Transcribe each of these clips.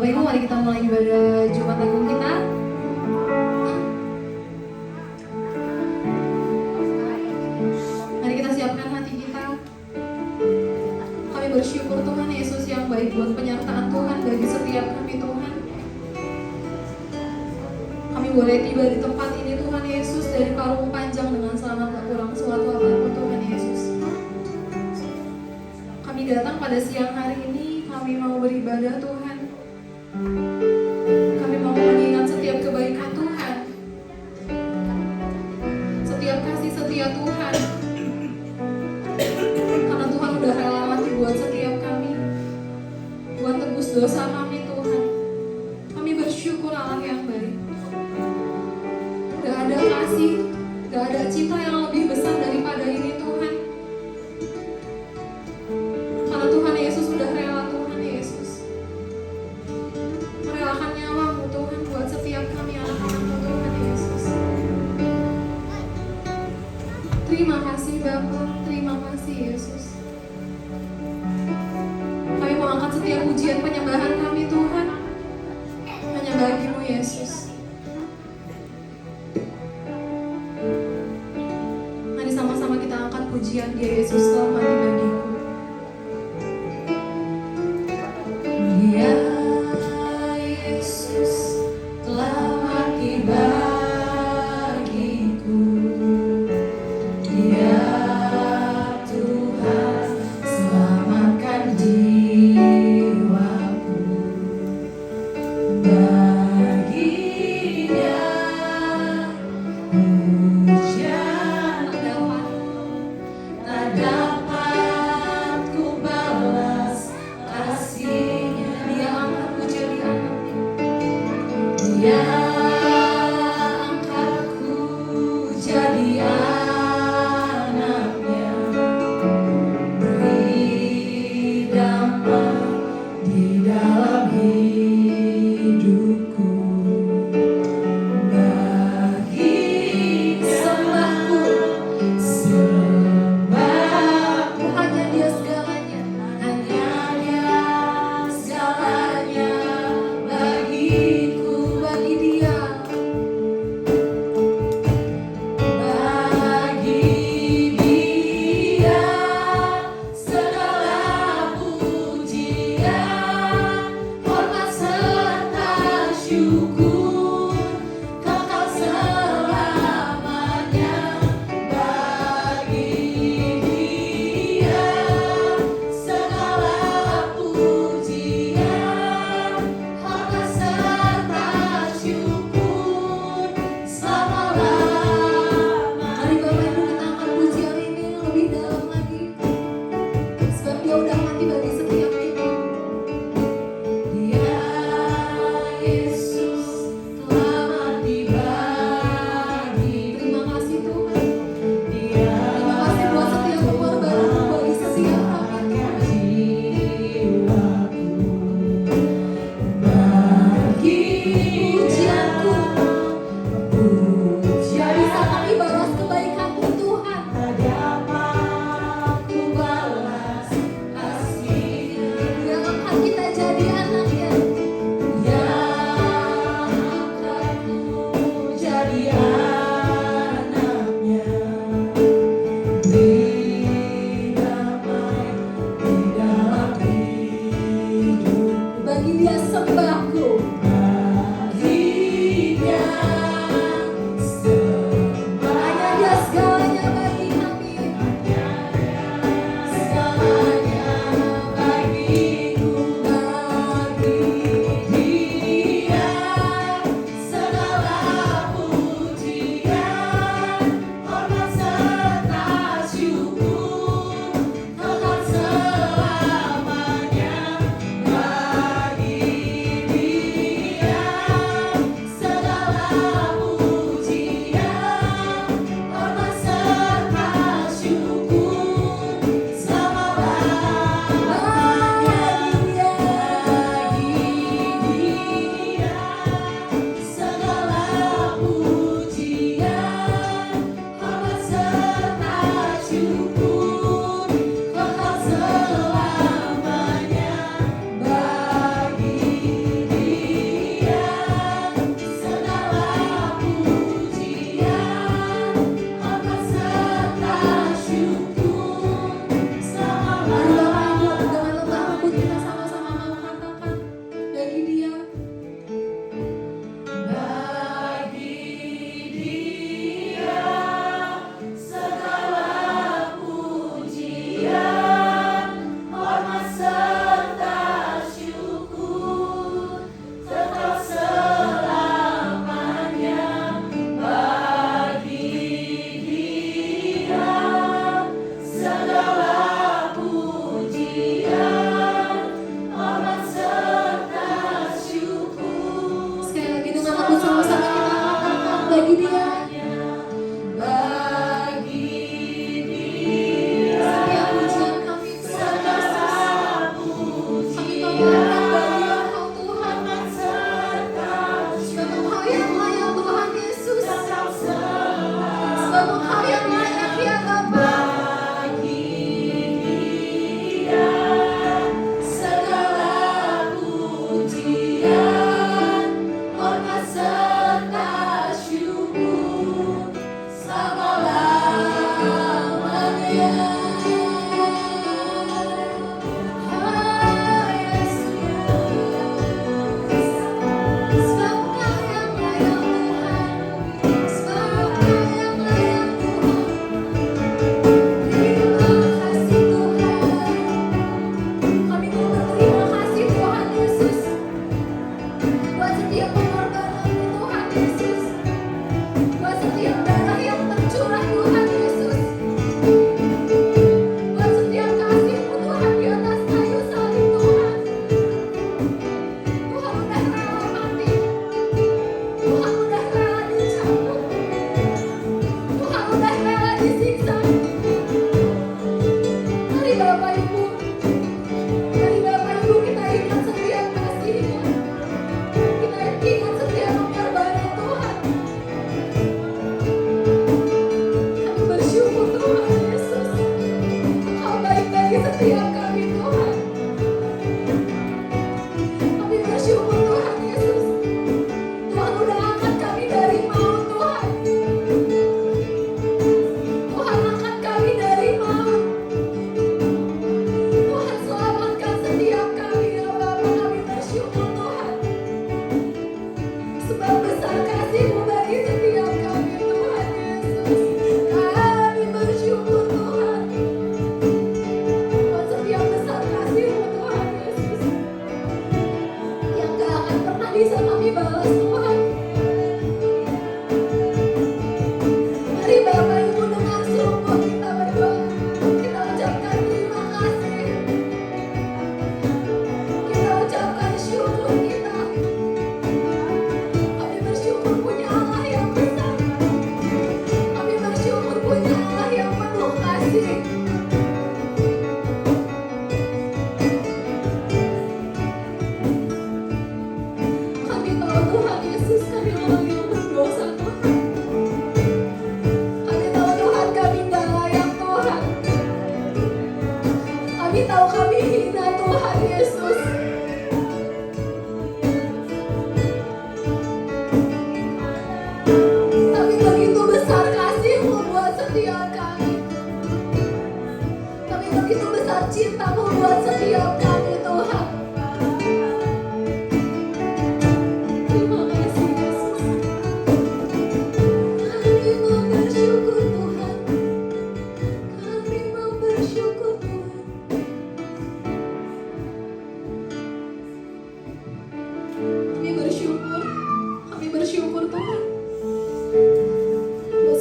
Ibu, mari kita mulai ibadah Jumat Agung kita. Mari kita siapkan hati kita. Kami bersyukur Tuhan Yesus yang baik buat penyertaan Tuhan bagi setiap kami Tuhan. Kami boleh tiba di tempat ini Tuhan Yesus dari karung panjang dengan selamat, tak kurang suatu apapun Tuhan Yesus. Kami datang pada siang hari ini, kami mau beribadah Tuhan. Kami mau mengingat setiap kebaikan Tuhan, setiap kasih setia Tuhan. Karena Tuhan udah rela mati buat setiap kami, buat tebus dosa kami Tuhan. Kami bersyukur Allah yang baik. Gak ada kasih, gak ada cinta yang lebih besar daripada ini Tuhan. Karena Tuhan Yesus sudah rela Tuhan Yesus merelakan nyawamu Tuhan buat setiap kami anak-anakmu Tuhan Yesus. Terima kasih Bapa, terima kasih Yesus. Kami mau angkat setiap pujian penyembahan kami Tuhan hanya bagimu Yesus. Mari sama-sama kita angkat pujian Dia Yesus telah mati bagiku. Dia Yesus telah mati bagiku. Dia Tuhan selamatkan jiwaku. Baginya hujan tak dapat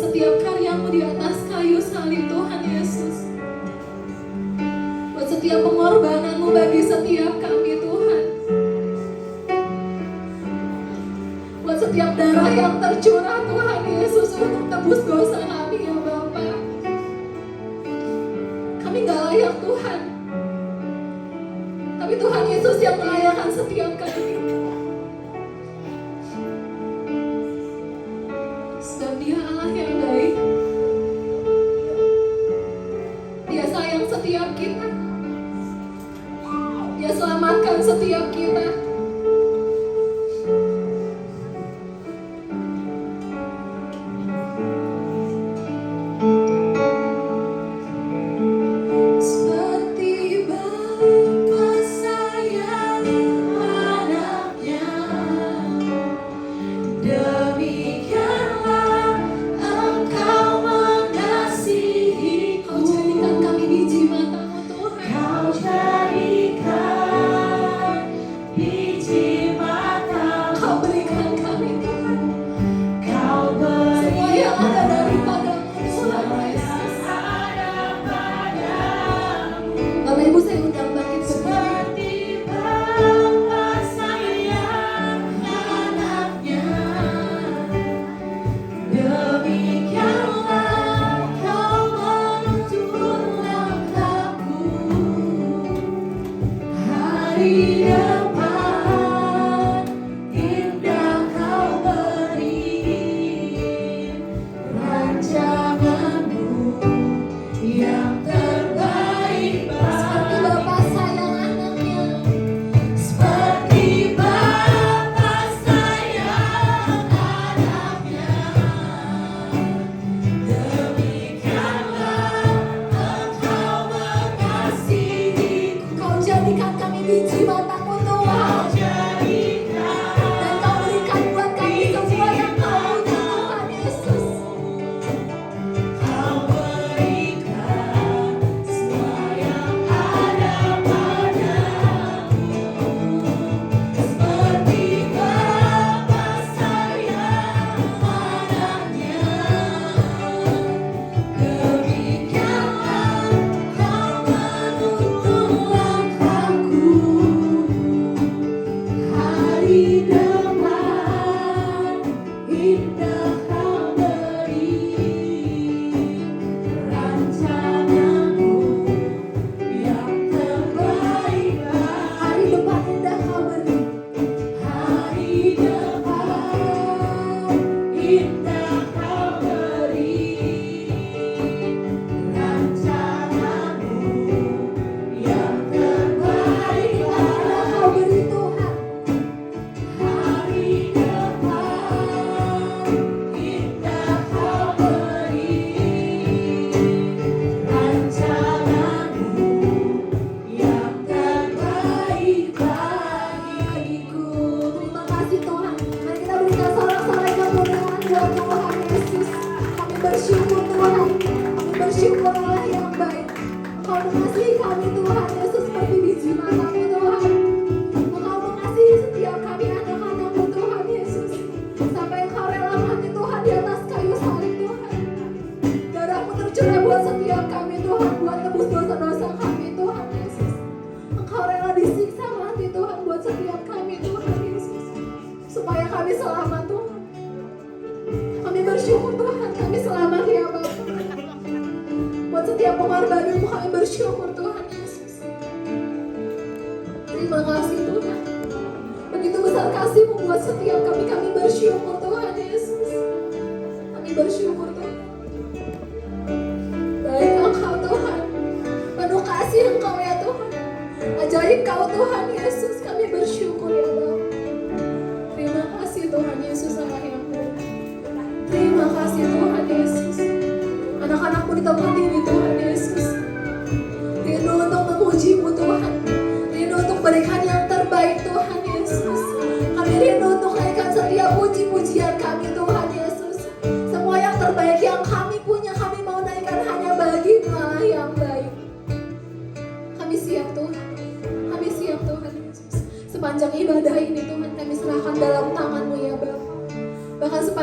setiap karyamu di atas kayu salib Tuhan Yesus. Buat setiap pengorbananmu bagi setiap kami Tuhan. Buat setiap darah yang tercurah Tuhan Yesus untuk tebus dosa kami ya Bapa. Kami gak layak Tuhan, tapi Tuhan Yesus yang melayakkan setiap kami. Sebab Dia Allah yang baik. Dia sayang setiap kita. Dia selamatkan setiap kita.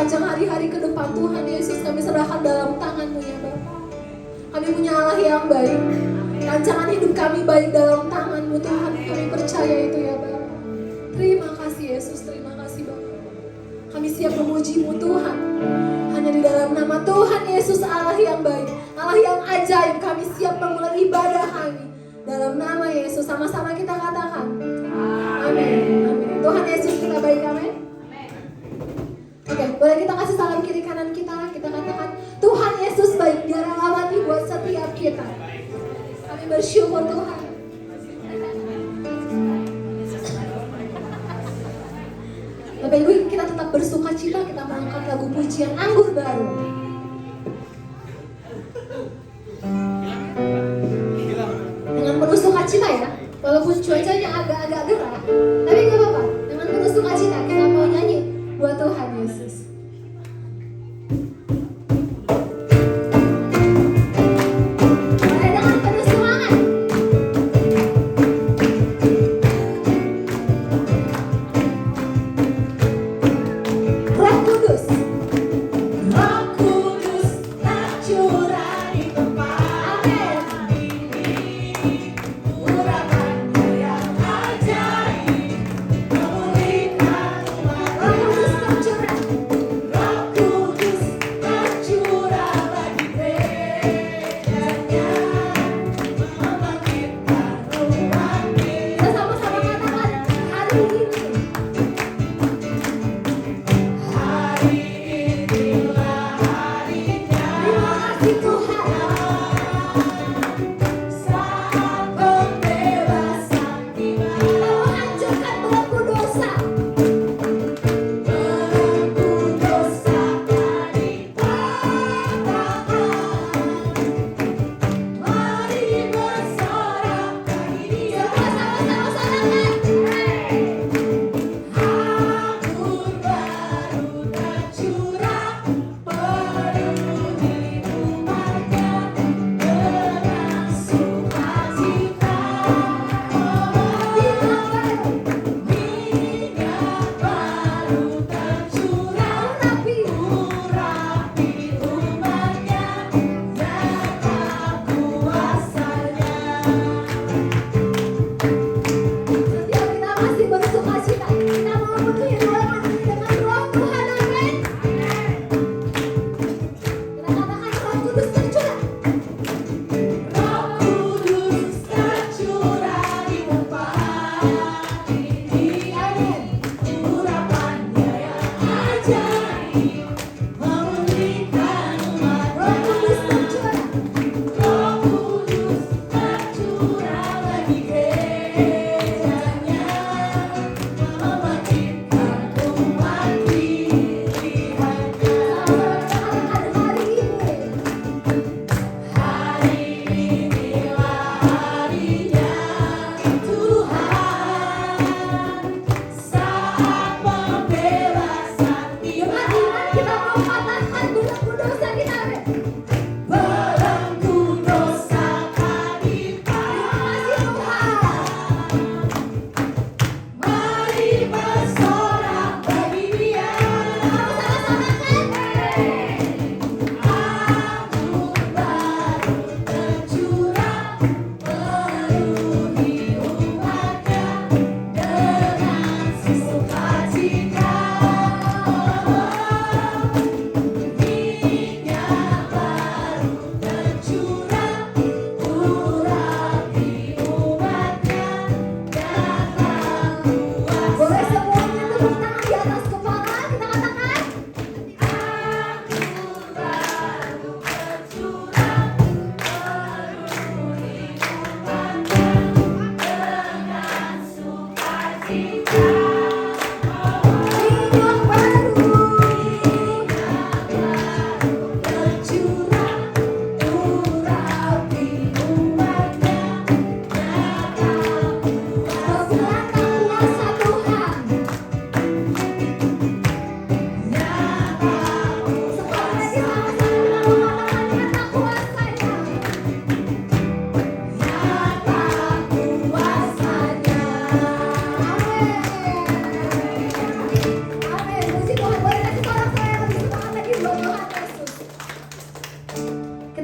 sepanjang hari-hari ke depan Tuhan Yesus kami serahkan dalam tangan-Mu ya Bapa. Kami punya Allah yang baik. Rancangan hidup kami baik dalam tangan-Mu Tuhan. Kami percaya itu ya Bapa. Terima kasih Yesus, terima kasih Bapa. Kami siap memuji-Mu Tuhan. Hanya di dalam nama Tuhan Yesus Allah yang baik, Allah yang ajaib, kami siap memulai ibadah kami. Dalam nama Yesus sama-sama kita katakan amin. Amin. Tuhan Yesus kita baik, amin. Oke, boleh kita kasih salam kiri kanan kita. Kita katakan Tuhan Yesus baik, dia rela mati buat setiap kita. Kami bersyukur Tuhan. Bapak Ibu, kita tetap bersuka cita, kita mengangkat lagu pujian Anggur Baru. Dengan penuh sukacita ya, walaupun cuacanya agak-agak gerah, tapi gak apa-apa. Dengan penuh sukacita kita mau nyanyi buat Tuhan Yesus.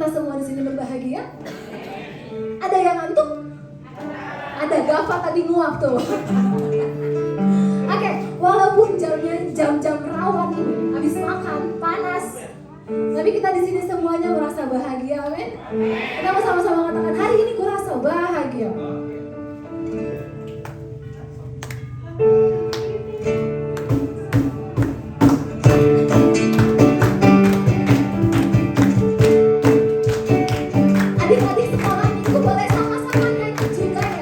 kita semua di sini berbahagia? Ada yang ngantuk? Ada. Gava tadi nguap tuh. Oke, walaupun jamnya jam-jam rawan ini, habis makan panas, tapi kita di sini semuanya merasa bahagia, amin. Kita mau sama-sama katakan, hari ini gue rasa bahagia. Adik-adik sekolah minggu boleh sama-sama nyanyi juga ya.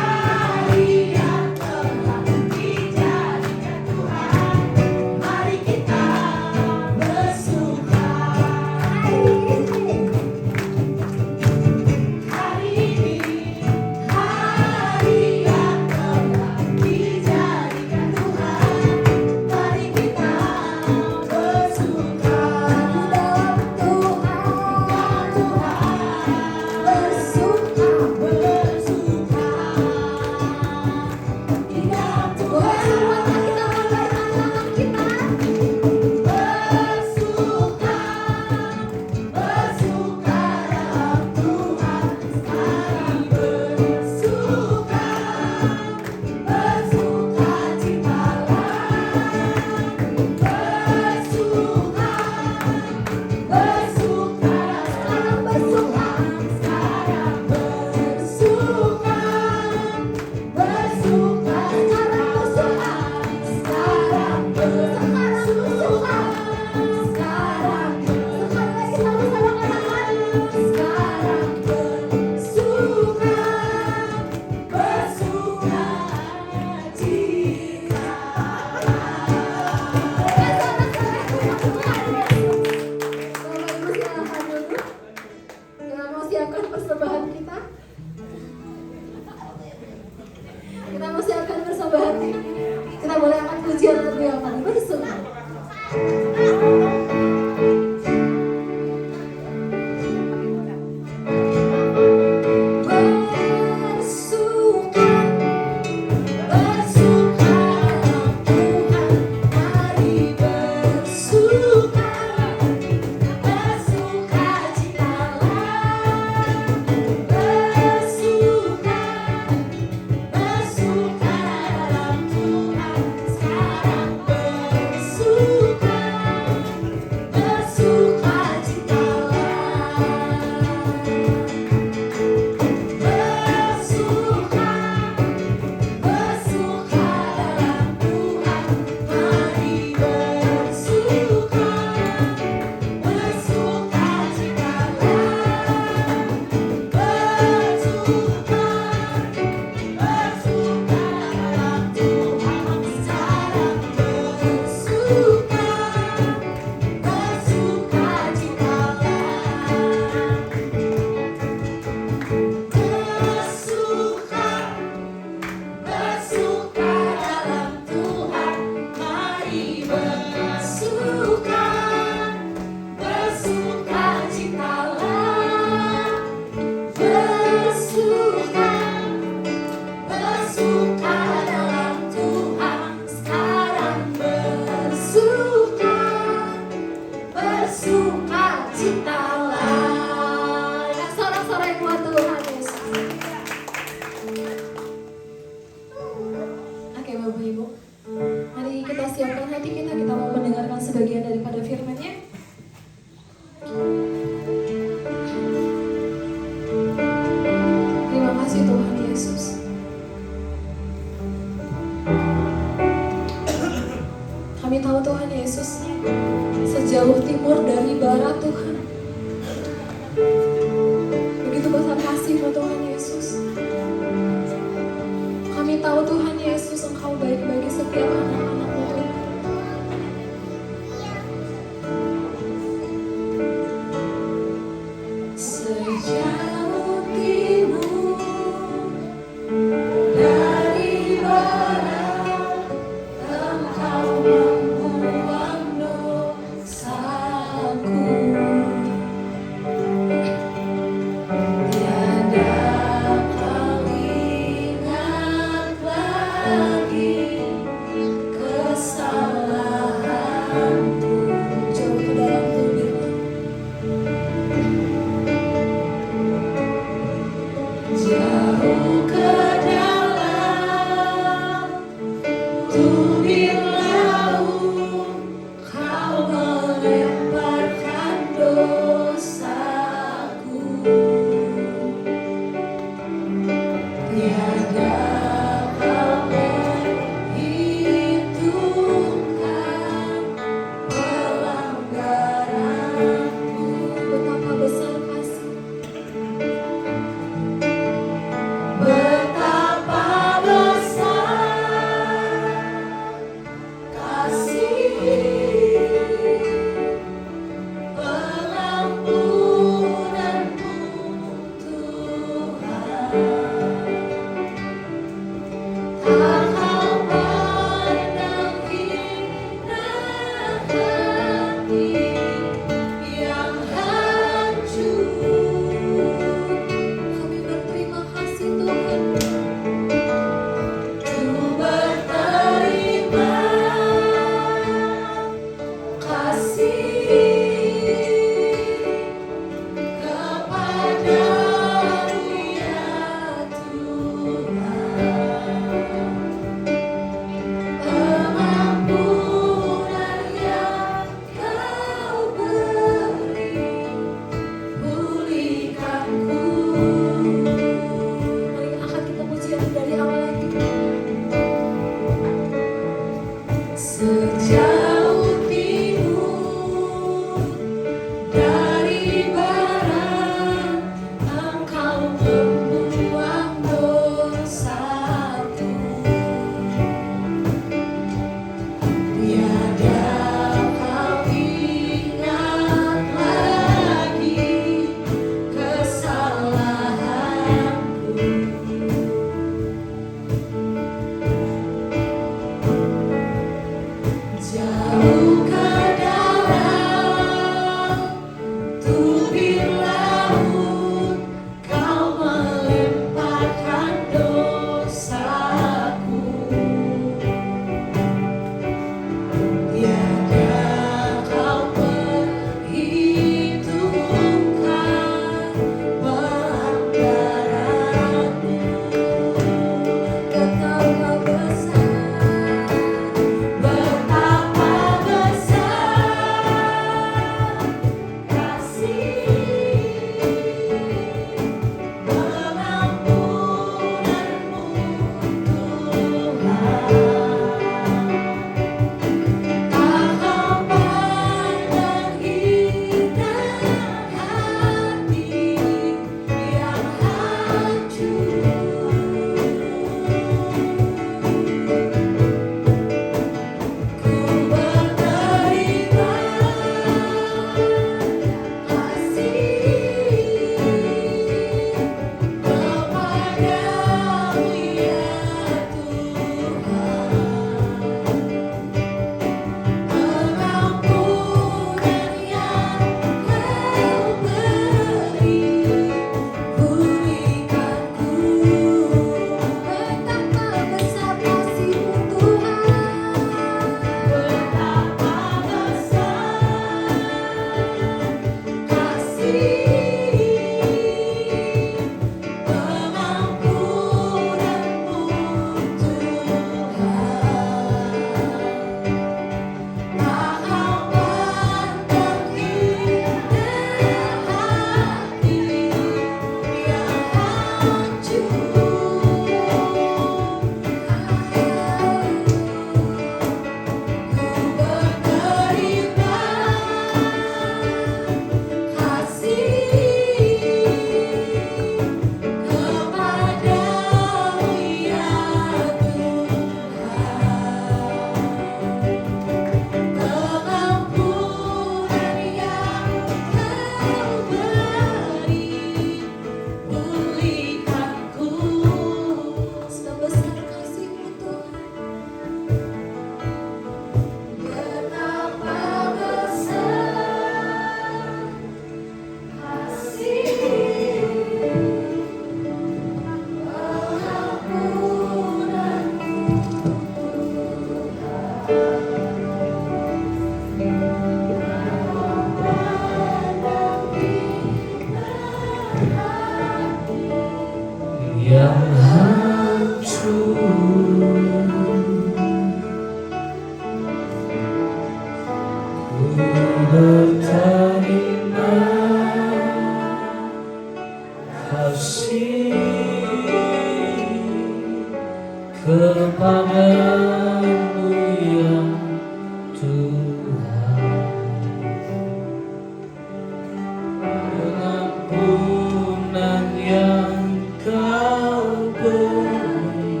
yang kau beri,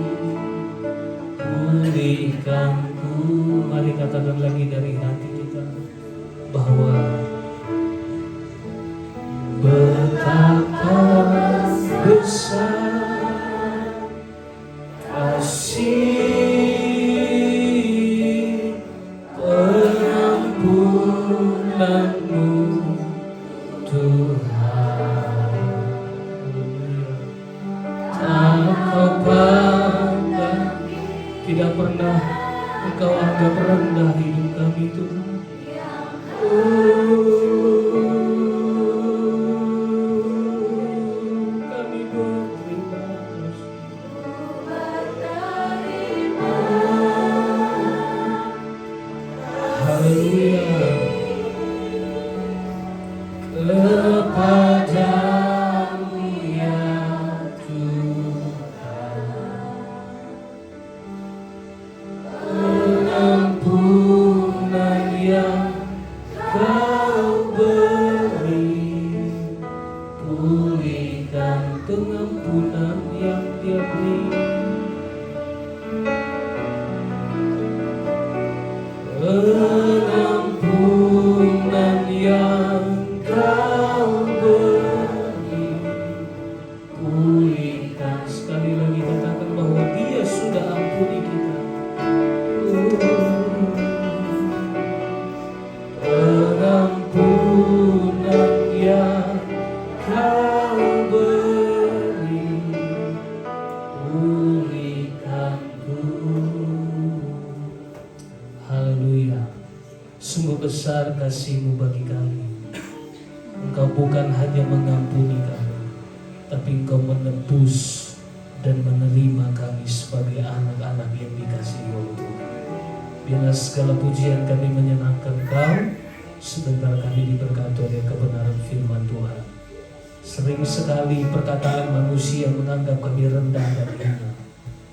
pulihkanku. Mari katakan lagi dari hati kita bahwa betapa besar kasih pengampunanmu Tuhan. Tak kau pandang, tidak pernah Engkau anggap rendah hidup kami Tuhan. Kami berterima kasih. Haleluya. Kepadamu ya Tuhan, pengampunan yang kau beri, pulihkan pengampunan yang dia beri. Pengampunan yang kau beri, pulihkan. Sekali lagi katakan bahwa Dia sudah ampuni kita. Pengampunan yang kau beri, pulihkanku. Haleluya. Sungguh besar kasih-Mu bagi kami. Engkau bukan hanya mengampuni kami, tapi Engkau menebus dan menerima kami sebagai anak-anak yang dikasihi oleh Tuhan. Biarlah segala pujian kami menyenangkan Engkau. Sebentar kami diberkati oleh kebenaran firman Tuhan. Sering sekali perkataan manusia menganggap kami rendah dan hina,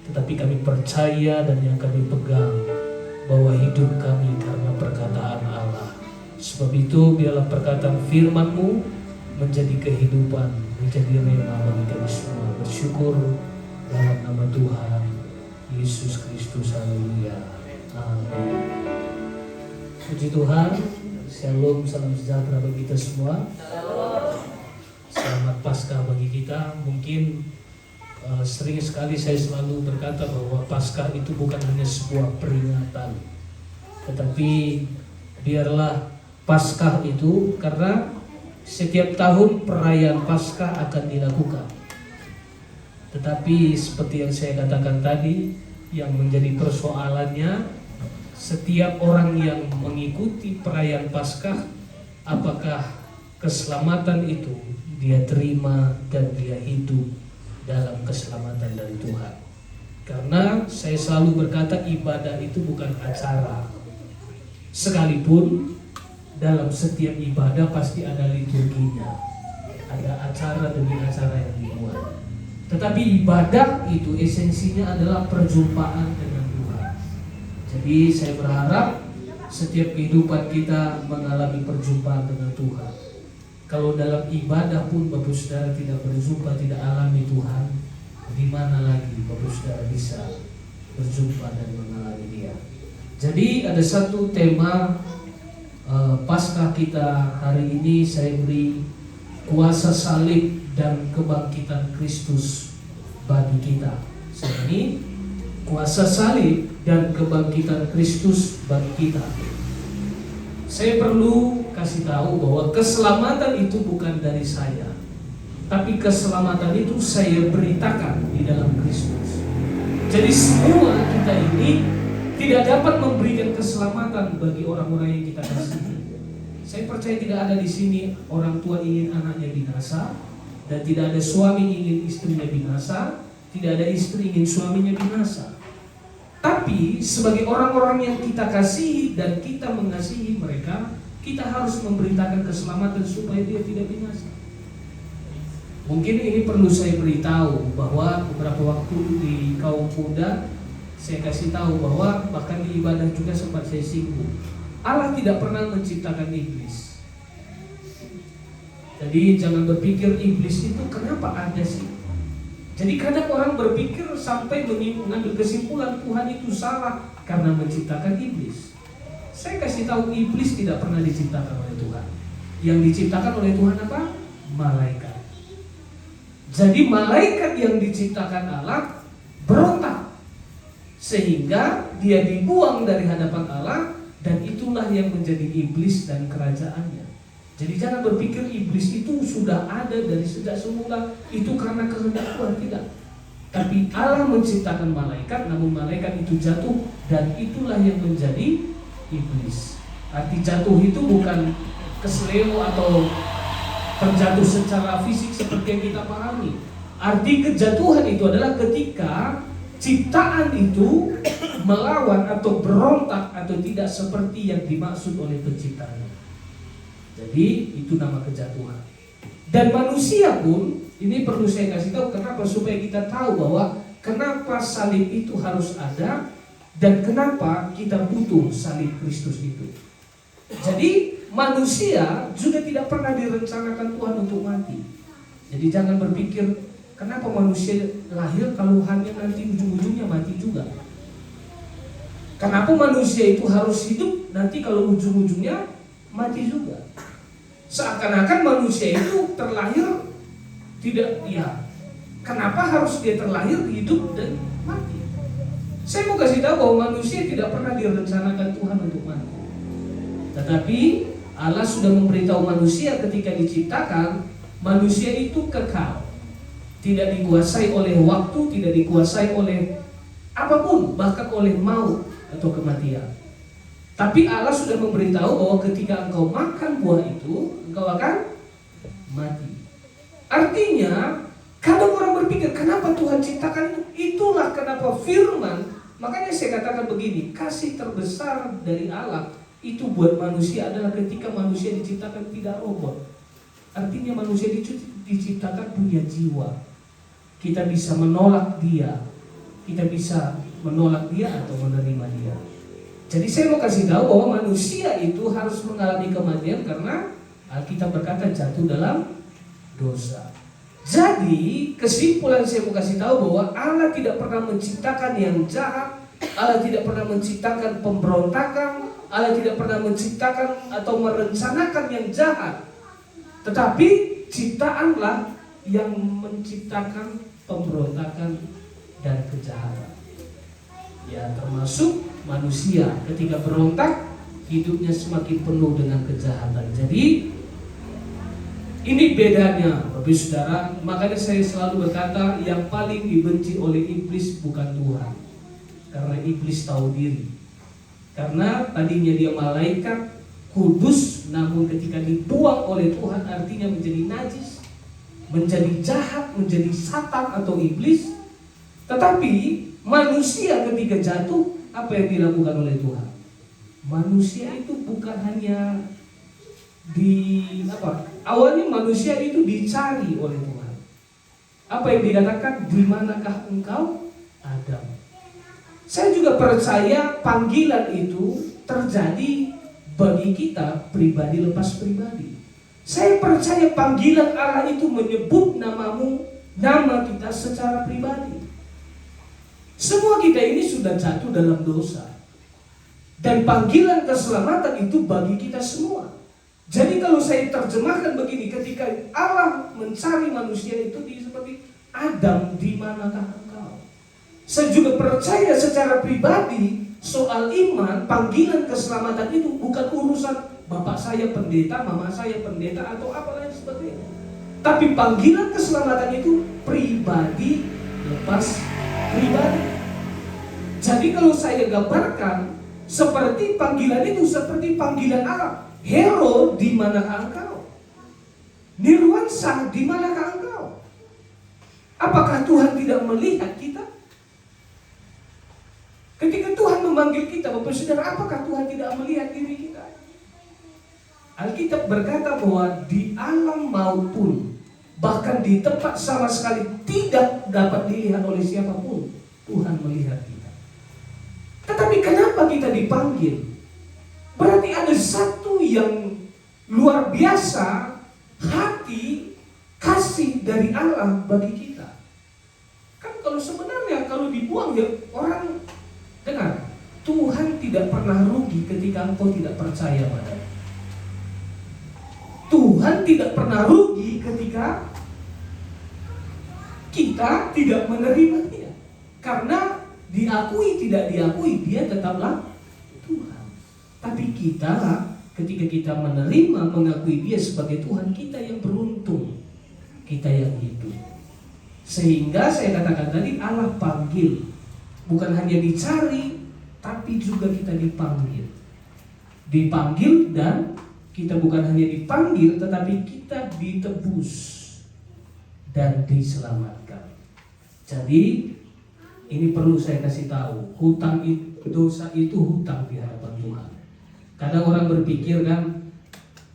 tetapi kami percaya dan yang kami pegang bahwa hidup kami karena perkataan Allah. Sebab itu biarlah perkataan firman-Mu menjadi kehidupan, menjadi rema bagi kami semua. Bersyukur dalam nama Tuhan Yesus Kristus. Haleluya. Amin. Puji Tuhan. Shalom, salam sejahtera bagi kita semua. Selamat Paskah bagi kita. Mungkin sering sekali saya selalu berkata bahwa Paskah itu bukan hanya sebuah peringatan, tetapi biarlah Paskah itu, karena setiap tahun perayaan Paskah akan dilakukan. Tetapi seperti yang saya katakan tadi, yang menjadi persoalannya, setiap orang yang mengikuti perayaan Paskah, apakah keselamatan itu dia terima dan dia hidup dalam keselamatan dari Tuhan. Karena saya selalu berkata ibadah itu bukan acara. Sekalipun dalam setiap ibadah pasti ada liturginya, ada acara demi acara yang dibuat. Tetapi ibadah itu esensinya adalah perjumpaan dengan Tuhan. Jadi saya berharap setiap kehidupan kita mengalami perjumpaan dengan Tuhan. Kalau dalam ibadah pun Bapak Saudara tidak berjumpa, tidak alami Tuhan, di mana lagi Bapak Saudara bisa berjumpa dan mengalami Dia. Jadi ada satu tema Paskah kita hari ini, saya beri kuasa salib dan kebangkitan Kristus bagi kita. Ini kuasa salib dan kebangkitan Kristus bagi kita. Saya perlu kasih tahu bahwa keselamatan itu bukan dari saya, tapi keselamatan itu saya beritakan di dalam Kristus. Jadi semua kita ini tidak dapat memberikan keselamatan bagi orang-orang yang kita kasihi. Saya percaya tidak ada di sini orang tua ingin anaknya binasa, dan tidak ada suami ingin istrinya binasa, tidak ada istri ingin suaminya binasa. Tapi sebagai orang-orang yang kita kasihi dan kita mengasihi mereka, kita harus memberitakan keselamatan supaya dia tidak binasa. Mungkin ini perlu saya beritahu bahwa beberapa waktu di kaum muda saya kasih tahu bahwa bahkan di ibadah juga sempat saya singgung, Allah tidak pernah menciptakan iblis. Jadi jangan berpikir iblis itu kenapa ada sih. Jadi kadang orang berpikir sampai mengambil kesimpulan Tuhan itu salah karena menciptakan iblis. Saya kasih tahu, iblis tidak pernah diciptakan oleh Tuhan. Yang diciptakan oleh Tuhan apa? Malaikat. Jadi malaikat yang diciptakan Allah berontak sehingga dia dibuang dari hadapan Allah, dan itulah yang menjadi iblis dan kerajaannya. Jadi jangan berpikir iblis itu sudah ada dari sejak semula, itu karena kehendak Tuhan, tidak. Tapi Allah menciptakan malaikat, namun malaikat itu jatuh, dan itulah yang menjadi iblis. Arti jatuh itu bukan kesleo atau terjatuh secara fisik seperti yang kita pahami. Arti kejatuhan itu adalah ketika ciptaan itu melawan atau berontak atau tidak seperti yang dimaksud oleh penciptanya. Jadi itu nama kejatuhan. Dan manusia pun, ini perlu saya kasih tahu kenapa, supaya kita tahu bahwa kenapa salib itu harus ada dan kenapa kita butuh salib Kristus itu. Jadi manusia juga tidak pernah direncanakan Tuhan untuk mati. Jadi jangan berpikir kenapa manusia lahir kalau hanya nanti ujung-ujungnya mati juga. Kenapa manusia itu harus hidup nanti kalau ujung-ujungnya mati juga. Seakan-akan manusia itu terlahir tidak, ya kenapa harus dia terlahir, hidup, dan mati? Saya mau kasih tahu bahwa manusia tidak pernah direncanakan Tuhan untuk mati. Tetapi Allah sudah memberitahu manusia ketika diciptakan, manusia itu kekal, tidak dikuasai oleh waktu, tidak dikuasai oleh apapun, bahkan oleh maut atau kematian. Tapi Allah sudah memberitahu bahwa ketika engkau makan buah itu, engkau akan mati. Artinya, kadang orang berpikir kenapa Tuhan ciptakan itu? Itulah kenapa firman, makanya saya katakan begini, kasih terbesar dari Allah itu buat manusia adalah ketika manusia diciptakan tidak robot. Artinya manusia diciptakan punya jiwa. Kita bisa menolak dia, kita bisa menolak dia atau menerima dia. Jadi saya mau kasih tahu bahwa manusia itu harus mengalami kematian karena Alkitab berkata jatuh dalam dosa. Jadi kesimpulan saya mau kasih tahu bahwa Allah tidak pernah menciptakan yang jahat, Allah tidak pernah menciptakan pemberontakan, Allah tidak pernah menciptakan atau merencanakan yang jahat. Tetapi ciptaanlah yang menciptakan pemberontakan dan kejahatan. Ya, termasuk manusia ketika berontak, hidupnya semakin penuh dengan kejahatan. Jadi ini bedanya, Bapak Saudara. Makanya saya selalu berkata yang paling dibenci oleh iblis bukan Tuhan, karena iblis tahu diri. Karena tadinya dia malaikat kudus, namun ketika dibuang oleh Tuhan artinya menjadi najis, menjadi jahat, menjadi satan atau iblis. Tetapi manusia ketika jatuh, apa yang dilakukan oleh Tuhan? Manusia itu bukan hanya awalnya manusia itu dicari oleh Tuhan. Apa yang dikatakan? Di manakah engkau, Adam? Saya juga percaya panggilan itu terjadi bagi kita pribadi lepas pribadi. Saya percaya panggilan Allah itu menyebut namamu, nama kita secara pribadi. Semua kita ini sudah jatuh dalam dosa, dan panggilan keselamatan itu bagi kita semua. Jadi kalau saya terjemahkan begini, ketika Allah mencari manusia itu seperti Adam, di manakah engkau? Saya juga percaya secara pribadi soal iman, panggilan keselamatan itu bukan urusan bapak saya pendeta, mama saya pendeta atau apa lain sebagainya. Tapi panggilan keselamatan itu pribadi lepas pribadi. Jadi kalau saya gambarkan seperti panggilan itu seperti panggilan Allah. Hero, di manakah engkau? Nirwansa, di manakah engkau? Apakah Tuhan tidak melihat kita? Ketika Tuhan memanggil kita, Bapak Saudara, apakah Tuhan tidak melihat diri kita? Alkitab berkata bahwa di alam maupun bahkan di tempat sama sekali tidak dapat dilihat oleh siapapun, Tuhan melihat kita. Tetapi kenapa kita dipanggil? Berarti ada satu yang luar biasa, hati dari Allah bagi kita. Kan kalau sebenarnya kalau dibuang ya orang dengar, Tuhan tidak pernah rugi ketika engkau tidak percaya padanya. Tuhan tidak pernah rugi ketika kita tidak menerima Dia. Karena diakui tidak diakui, Dia tetaplah Tuhan. Tapi kita ketika kita menerima, mengakui Dia sebagai Tuhan, kita yang beruntung, kita yang hidup. Sehingga saya katakan tadi, Allah panggil, bukan hanya dicari, tapi juga kita dipanggil. Dipanggil, dan kita bukan hanya dipanggil, tetapi kita ditebus dan diselamatkan. Jadi ini perlu saya kasih tahu, hutang itu, dosa itu hutang di hadapan Tuhan. Kadang orang berpikir kan,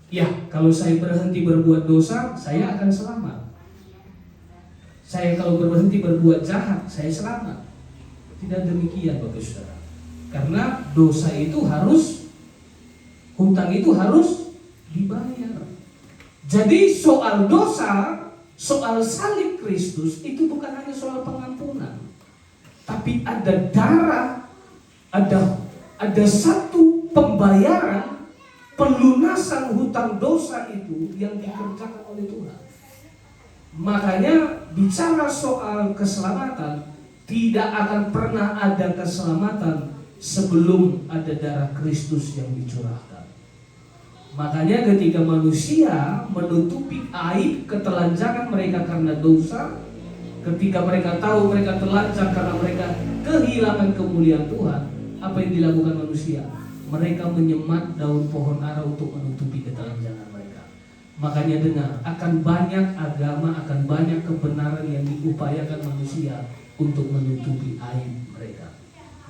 ya kalau saya berhenti berbuat dosa, saya akan selamat. Saya kalau berhenti berbuat jahat, saya selamat. Tidak demikian Bapak Saudara. Karena dosa itu harus, hutang itu harus dibayar. Jadi soal dosa, soal salib Kristus itu bukan hanya soal pengampunan, tapi ada darah, ada satu pembayaran, pelunasan hutang dosa itu yang dikerjakan oleh Tuhan. Makanya bicara soal keselamatan, tidak akan pernah ada keselamatan sebelum ada darah Kristus yang dicurahkan. Makanya ketika manusia menutupi aib ketelanjangan mereka karena dosa, ketika mereka tahu mereka telanjang karena mereka kehilangan kemuliaan Tuhan, apa yang dilakukan manusia? Mereka menyemat daun pohon ara untuk menutupi ketelanjangan mereka. Makanya dengar, akan banyak agama, akan banyak kebenaran yang diupayakan manusia untuk menutupi aib mereka.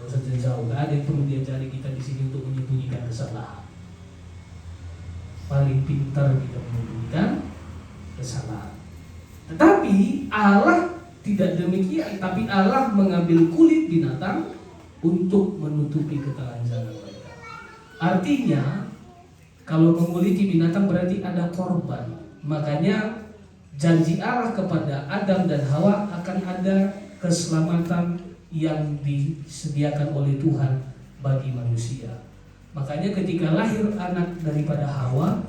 Gak usah jauh, gak ada yang perlu diajari kita di sini untuk menyembunyikan kesalahan. Paling pintar kita menyembunyikan kesalahan. Tetapi Allah tidak demikian, tapi Allah mengambil kulit binatang untuk menutupi ketelanjangan mereka. Artinya, kalau menguliti binatang berarti ada korban. Makanya janji Allah kepada Adam dan Hawa akan ada keselamatan yang disediakan oleh Tuhan bagi manusia. Makanya ketika lahir anak daripada Hawa,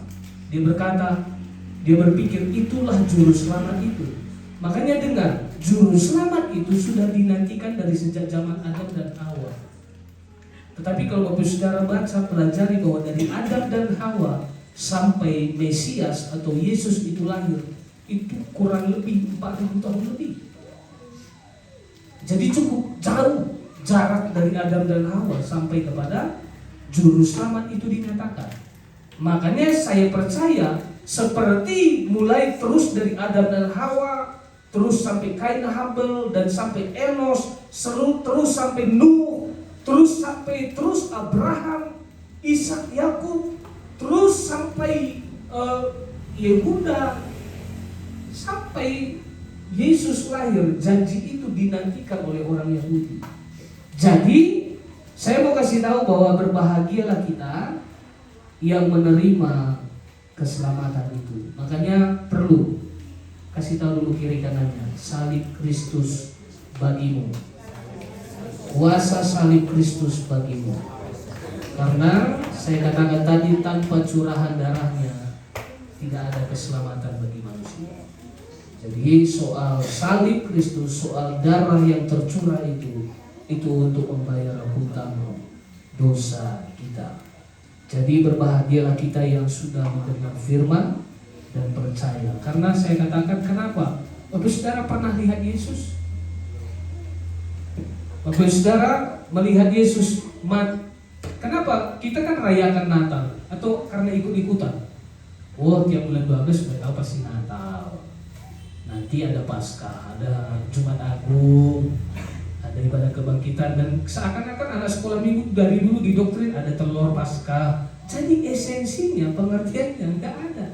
dia berpikir itulah juru selamat itu. Makanya dengar, juru selamat itu sudah dinantikan dari sejak zaman Adam dan Hawa. Tetapi kalau Bapak Saudara baca, pelajari bahwa dari Adam dan Hawa sampai Mesias atau Yesus itu lahir, itu kurang lebih 4.000 tahun lebih. Jadi cukup jauh jarak dari Adam dan Hawa sampai kepada juru selamat itu dinyatakan. Makanya saya percaya seperti mulai terus dari Adam dan Hawa, terus sampai Kain Habel, dan sampai Enos, terus sampai Nuh, terus Abraham, Ishak, Yakub, terus sampai Yehuda, sampai Yesus lahir. Janji itu dinantikan oleh orang Yahudi. Jadi saya mau kasih tahu bahwa berbahagialah kita yang menerima keselamatan itu. Makanya perlu kasih tahu dulu kiri kanannya, salib Kristus bagimu, kuasa salib Kristus bagimu. Karena saya katakan tadi, tanpa curahan darahnya tidak ada keselamatan bagi manusia. Jadi soal salib Kristus, soal darah yang tercurah itu untuk membayar hutang dosa kita. Jadi berbahagialah kita yang sudah mendengar firman dan percaya. Karena saya katakan, kenapa? Bapak Saudara pernah lihat Yesus? Bapak Saudara melihat Yesus kenapa? Kita kan rayakan Natal atau karena ikut-ikutan. Oh, tiap bulan 12 sudah tahu pasti Natal. Nanti ada Paskah, ada Jumat Agung, ada ibadah kebangkitan, dan seakan-akan anak sekolah minggu dari dulu didoktrin ada telur Paskah. Jadi esensinya, pengertiannya nggak ada.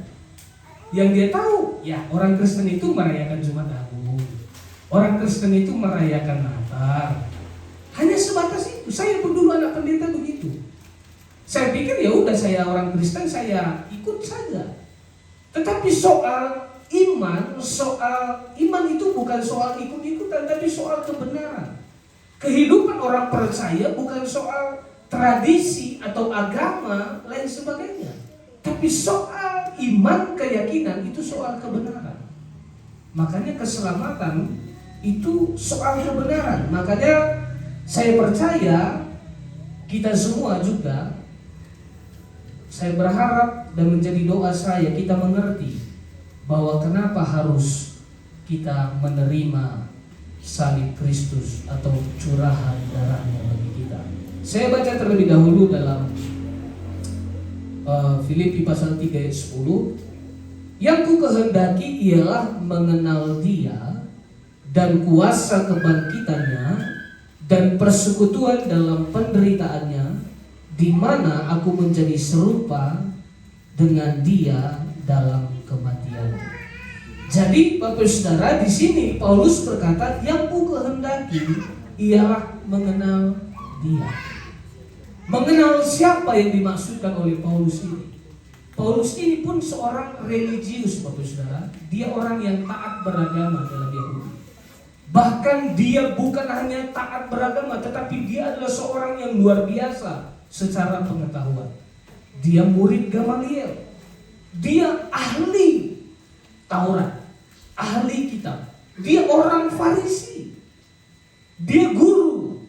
Yang dia tahu, ya orang Kristen itu merayakan Jumat Agung, orang Kristen itu merayakan Natal. Hanya sebatas itu. Saya pun dulu anak pendeta begitu. Saya pikir ya udah, saya orang Kristen, saya ikut saja. Tetapi soal iman itu bukan soal ikut-ikutan, tapi soal kebenaran. Kehidupan orang percaya bukan soal tradisi atau agama lain sebagainya, tapi soal iman, keyakinan, itu soal kebenaran. Makanya keselamatan itu soal kebenaran. Makanya saya percaya kita semua juga, saya berharap dan menjadi doa saya, kita mengerti bahwa kenapa harus kita menerima salib Kristus atau curahan darahnya bagi kita. Saya baca terlebih dahulu dalam Filipi pasal 3 ayat 10. Yang ku kehendaki ialah mengenal Dia dan kuasa kebangkitannya dan persekutuan dalam penderitaannya, di mana aku menjadi serupa dengan Dia dalam kematiannya. Jadi Bapak Saudara, di sini Paulus berkata, yang ku kehendaki ialah mengenal Dia. Mengenal siapa yang dimaksudkan oleh Paulus ini? Paulus ini pun seorang religius, Bapak Saudara. Dia orang yang taat beragama dalam Yahudi. Bahkan dia bukan hanya taat beragama, tetapi dia adalah seorang yang luar biasa secara pengetahuan. Dia murid Gamaliel. Dia ahli Taurat, ahli kitab. Dia orang Farisi. Dia guru.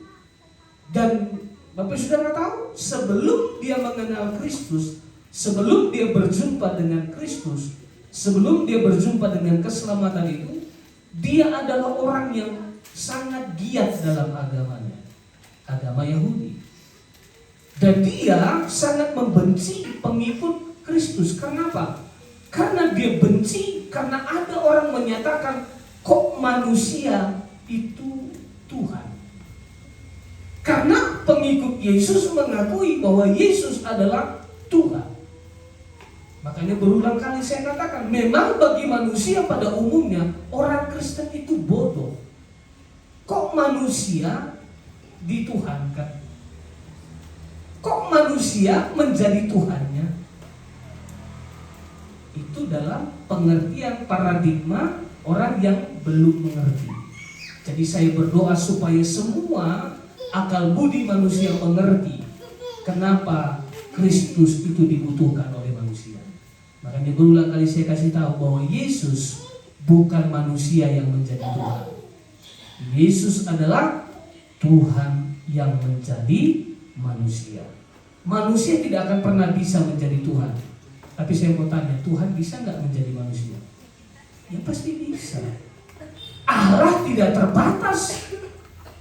Dan Bapak Saudara tahu, sebelum dia mengenal Kristus, sebelum dia berjumpa dengan Kristus, sebelum dia berjumpa dengan keselamatan itu, dia adalah orang yang sangat giat dalam agamanya, agama Yahudi. Dan dia sangat membenci pengikut Kristus. Kenapa? Karena dia benci, karena ada orang menyatakan, kok manusia itu Tuhan. Karena pengikut Yesus mengakui bahwa Yesus adalah Tuhan. Makanya berulang kali saya katakan, memang bagi manusia pada umumnya, orang Kristen itu bodoh. Kok manusia dituhankan? Kok manusia menjadi Tuhannya? Itu dalam pengertian paradigma orang yang belum mengerti. Jadi saya berdoa supaya semua akal budi manusia mengerti kenapa Kristus itu dibutuhkan oleh manusia. Makanya berulang kali saya kasih tahu bahwa Yesus bukan manusia yang menjadi Tuhan. Yesus adalah Tuhan yang menjadi manusia. Manusia tidak akan pernah bisa menjadi Tuhan. Tapi saya mau tanya, Tuhan bisa nggak menjadi manusia? Ya pasti bisa. Allah tidak terbatas.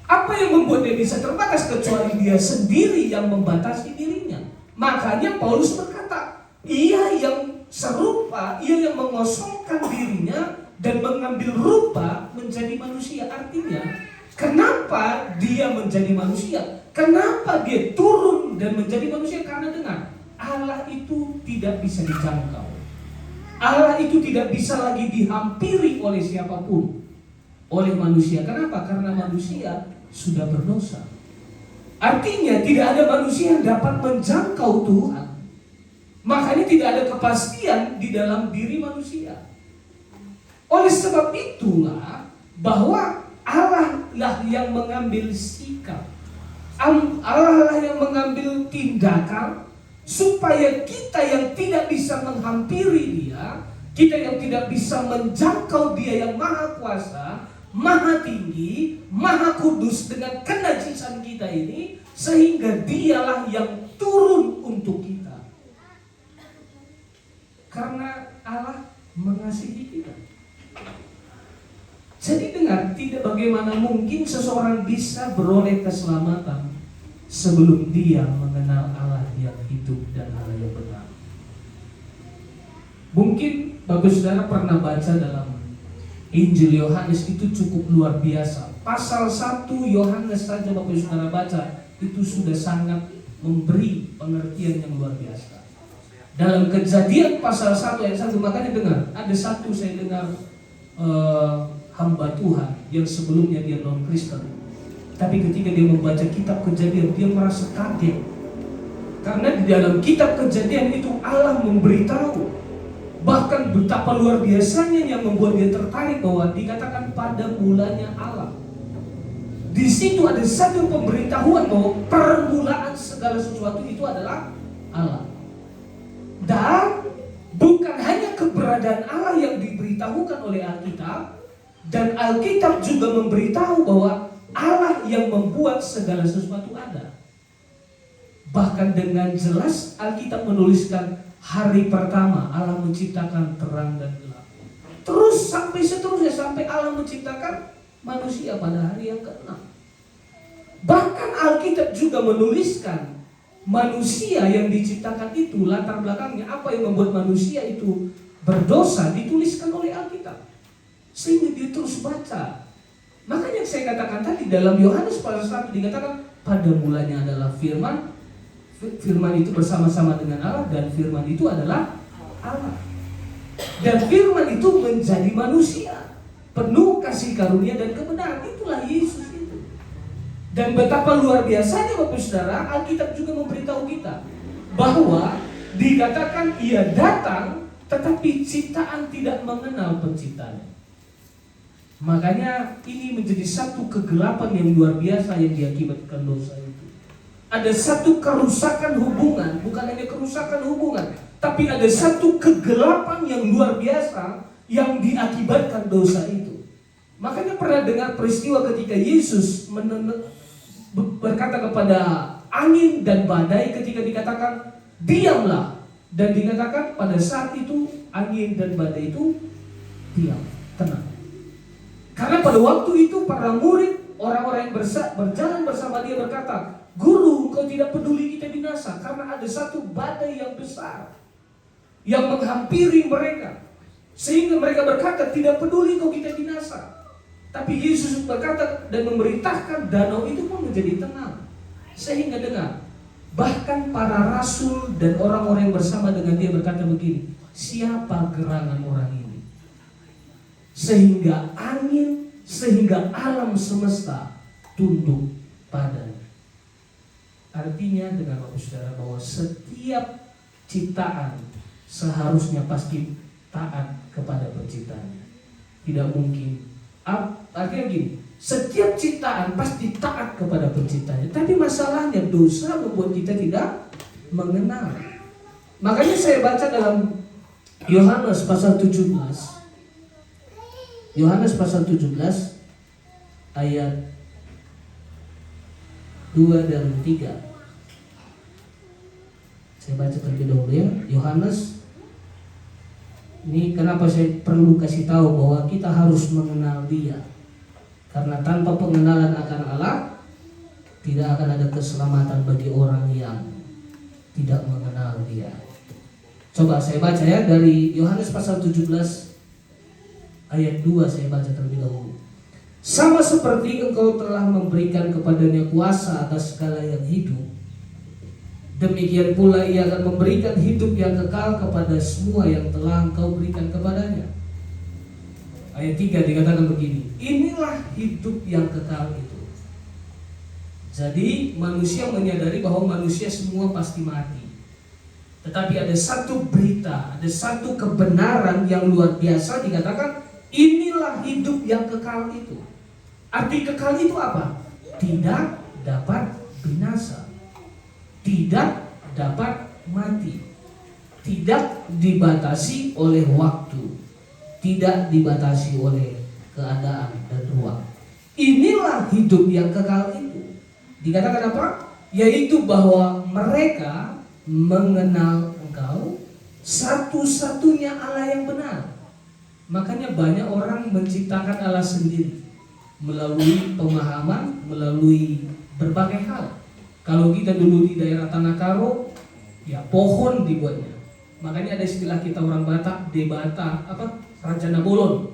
Apa yang membuat dia bisa terbatas kecuali dia sendiri yang membatasi dirinya? Makanya Paulus berkata, ia yang serupa, ia yang mengosongkan dirinya dan mengambil rupa menjadi manusia. Artinya, kenapa dia menjadi manusia? Kenapa dia turun dan menjadi manusia? Karena dengar, Allah itu tidak bisa dijangkau. Allah itu tidak bisa lagi dihampiri oleh siapapun, oleh manusia. Kenapa? Karena manusia sudah berdosa. Artinya tidak ada manusia yang dapat menjangkau Tuhan. Makanya tidak ada kepastian di dalam diri manusia. Oleh sebab itulah bahwa Allah lah yang mengambil sikap, Allah lah yang mengambil tindakan supaya kita yang tidak bisa menghampiri Dia, kita yang tidak bisa menjangkau Dia yang maha kuasa, maha tinggi, maha kudus dengan kenajisan kita ini, sehingga Dialah yang turun untuk kita. Karena Allah mengasihi kita. Jadi dengar, tidak bagaimana mungkin seseorang bisa beroleh keselamatan sebelum dia mengenal Allah yang hidup dan Allah yang benar. Mungkin Bapak Saudara pernah baca dalam Injil Yohanes, itu cukup luar biasa. Pasal 1 Yohanes saja Bapak Saudara baca, itu sudah sangat memberi pengertian yang luar biasa. Dalam Kejadian pasal 1 ayat 1, makanya dengar, ada satu saya dengar hamba Tuhan yang sebelumnya dia non-Kristen, tapi ketika dia membaca kitab Kejadian, dia merasa kaget. Karena di dalam kitab Kejadian itu Allah memberitahu Bahkan betapa luar biasanya yang membuat dia tertarik bahwa dikatakan pada mulanya Allah. Di situ ada satu pemberitahuan bahwa permulaan segala sesuatu itu adalah Allah. Dan bukan hanya keberadaan Allah yang diberitahukan oleh Alkitab, dan Alkitab juga memberitahu bahwa Allah yang membuat segala sesuatu ada. Bahkan dengan jelas Alkitab menuliskan hari pertama Allah menciptakan terang dan gelap. Terus sampai seterusnya sampai Allah menciptakan manusia pada hari yang ke-6. Bahkan Alkitab juga menuliskan manusia yang diciptakan itu latar belakangnya apa yang membuat manusia itu berdosa dituliskan oleh Alkitab. Sehingga dia terus baca. Makanya saya katakan tadi dalam Yohanes pasal 1 dikatakan pada mulanya adalah firman. Firman itu bersama-sama dengan Allah dan firman itu adalah Allah. Dan firman itu menjadi manusia, penuh kasih karunia dan kebenaran. Itulah Yesus itu. Dan betapa luar biasanya Bapak Saudara, Alkitab juga memberitahu kita bahwa dikatakan ia datang tetapi ciptaan tidak mengenal penciptanya. Makanya ini menjadi satu kegelapan yang luar biasa yang diakibatkan dosa itu. Ada satu kerusakan hubungan, bukan hanya kerusakan hubungan, tapi ada satu kegelapan yang luar biasa yang diakibatkan dosa itu. Makanya pernah dengar peristiwa ketika Yesus berkata kepada angin dan badai ketika dikatakan diamlah, dan dikatakan pada saat itu angin dan badai itu diam, tenang. Karena pada waktu itu para murid, orang-orang yang berjalan bersama dia berkata, Guru, kau tidak peduli kita binasa karena ada satu badai yang besar yang menghampiri mereka. Sehingga mereka berkata, tidak peduli kau kita binasa. Tapi Yesus berkata dan memerintahkan danau itu pun menjadi tenang. Sehingga dengar, bahkan para rasul dan orang-orang yang bersama dengan dia berkata begini, siapa gerangan orang ini? Sehingga angin, sehingga alam semesta tunduk padanya. Artinya dengan Bapak Saudara bahwa setiap ciptaan seharusnya pasti taat kepada penciptanya. Tidak mungkin. Artinya gini, setiap ciptaan pasti taat kepada penciptanya. Tapi masalahnya dosa membuat kita tidak mengenal. Makanya saya baca dalam Yohanes pasal 17. Yohanes pasal 17 ayat 2 dan 3. Saya baca terlebih dahulu ya. Yohanes, ini kenapa saya perlu kasih tahu bahwa kita harus mengenal Dia. Karena tanpa pengenalan akan Allah tidak akan ada keselamatan bagi orang yang tidak mengenal Dia. Coba saya baca ya dari Yohanes pasal 17 ayat 2, saya baca terlebih dahulu. Sama seperti engkau telah memberikan kepadanya kuasa atas segala yang hidup, demikian pula ia akan memberikan hidup yang kekal kepada semua yang telah engkau berikan kepadanya. Ayat 3 dikatakan begini, inilah hidup yang kekal itu. Jadi manusia menyadari bahwa manusia semua pasti mati. Tetapi ada satu berita, ada satu kebenaran yang luar biasa dikatakan, inilah hidup yang kekal itu. Arti kekal itu apa? Tidak dapat binasa, tidak dapat mati, tidak dibatasi oleh waktu, tidak dibatasi oleh keadaan dan ruang. Inilah hidup yang kekal itu. Dikatakan apa? Yaitu bahwa mereka mengenal Engkau, satu-satunya Allah yang benar. Makanya banyak orang menciptakan Allah sendiri melalui pemahaman, melalui berbagai hal. Kalau kita dulu di daerah Tanah Karo, ya pohon dibuatnya. Makanya ada istilah kita orang Batak, debata, Rancana Bolon.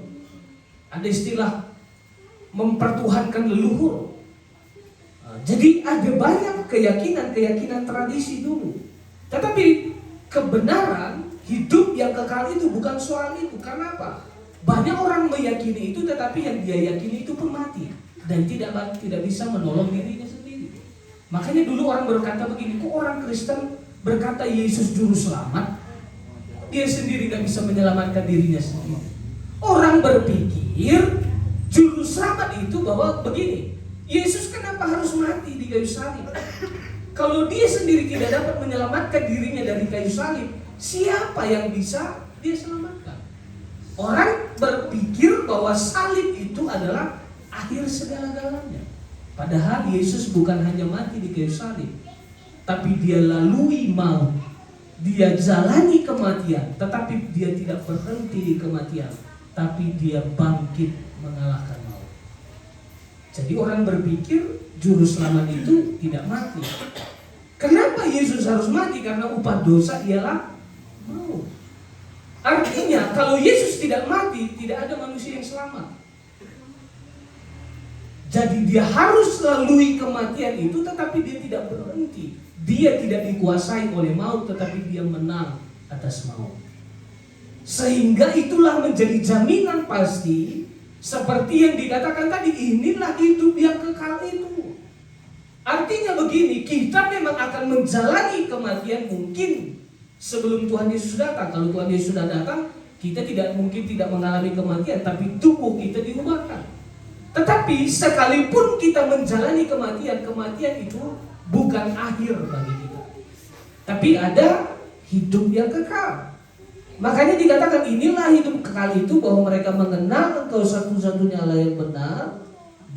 Ada istilah mempertuhankan leluhur. Jadi ada banyak keyakinan tradisi dulu. Tetapi kebenaran hidup yang kekal itu bukan soal itu. Karena apa? Banyak orang meyakini itu, tetapi yang dia yakini itu pun mati dan tidak bisa menolong dirinya sendiri. Makanya dulu orang berkata begini, kok orang Kristen berkata Yesus juru selamat, dia sendiri gak bisa menyelamatkan dirinya sendiri. Orang berpikir juru selamat itu bahwa begini, Yesus kenapa harus mati di kayu salib? Kalau dia sendiri tidak dapat menyelamatkan dirinya dari kayu salib, siapa yang bisa dia selamatkan? Orang berpikir bahwa salib itu adalah akhir segala-galanya. Padahal Yesus bukan hanya mati di kayu salib, tapi dia lalui maut. Dia jalani kematian, tetapi dia tidak berhenti di kematian, tapi dia bangkit mengalahkan maut. Jadi orang berpikir juru selamat itu tidak mati. Kenapa Yesus harus mati? Karena upah dosa ialah maut. Artinya kalau Yesus tidak mati, tidak ada manusia yang selamat. Jadi dia harus lalui kematian itu, tetapi dia tidak berhenti. Dia tidak dikuasai oleh maut, tetapi dia menang atas maut. Sehingga itulah menjadi jaminan pasti, seperti yang dikatakan tadi, inilah hidup yang kekal itu. Artinya begini, kita memang akan menjalani kematian mungkin sebelum Tuhan Yesus datang. Kalau Tuhan Yesus sudah datang, kita mungkin tidak mengalami kematian, tapi tubuh kita diubahkan. Tetapi sekalipun kita menjalani kematian itu bukan akhir bagi kita, tapi ada hidup yang kekal. Makanya dikatakan inilah hidup kekal itu, bahwa mereka mengenal Engkau satu-satunya Allah yang benar,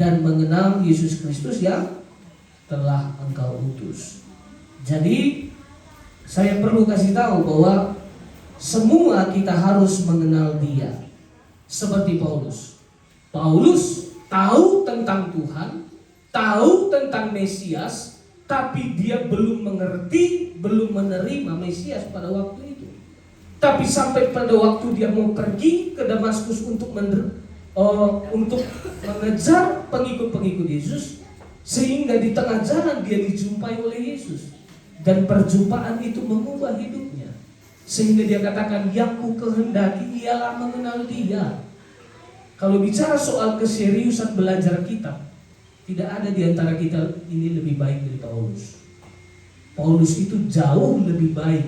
dan mengenal Yesus Kristus yang telah Engkau utus. Jadi saya perlu kasih tahu bahwa semua kita harus mengenal Dia. Seperti Paulus. Paulus tahu tentang Tuhan, tahu tentang Mesias, tapi dia belum mengerti, belum menerima Mesias pada waktu itu. Tapi sampai pada waktu dia mau pergi ke Damaskus untuk mengejar pengikut-pengikut Yesus, sehingga di tengah jalan dia dijumpai oleh Yesus, dan perjumpaan itu mengubah hidupnya, sehingga dia katakan, yang ku kehendaki ialah mengenal Dia. Kalau bicara soal keseriusan belajar kitab, tidak ada di antara kita ini lebih baik dari Paulus. Paulus itu jauh lebih baik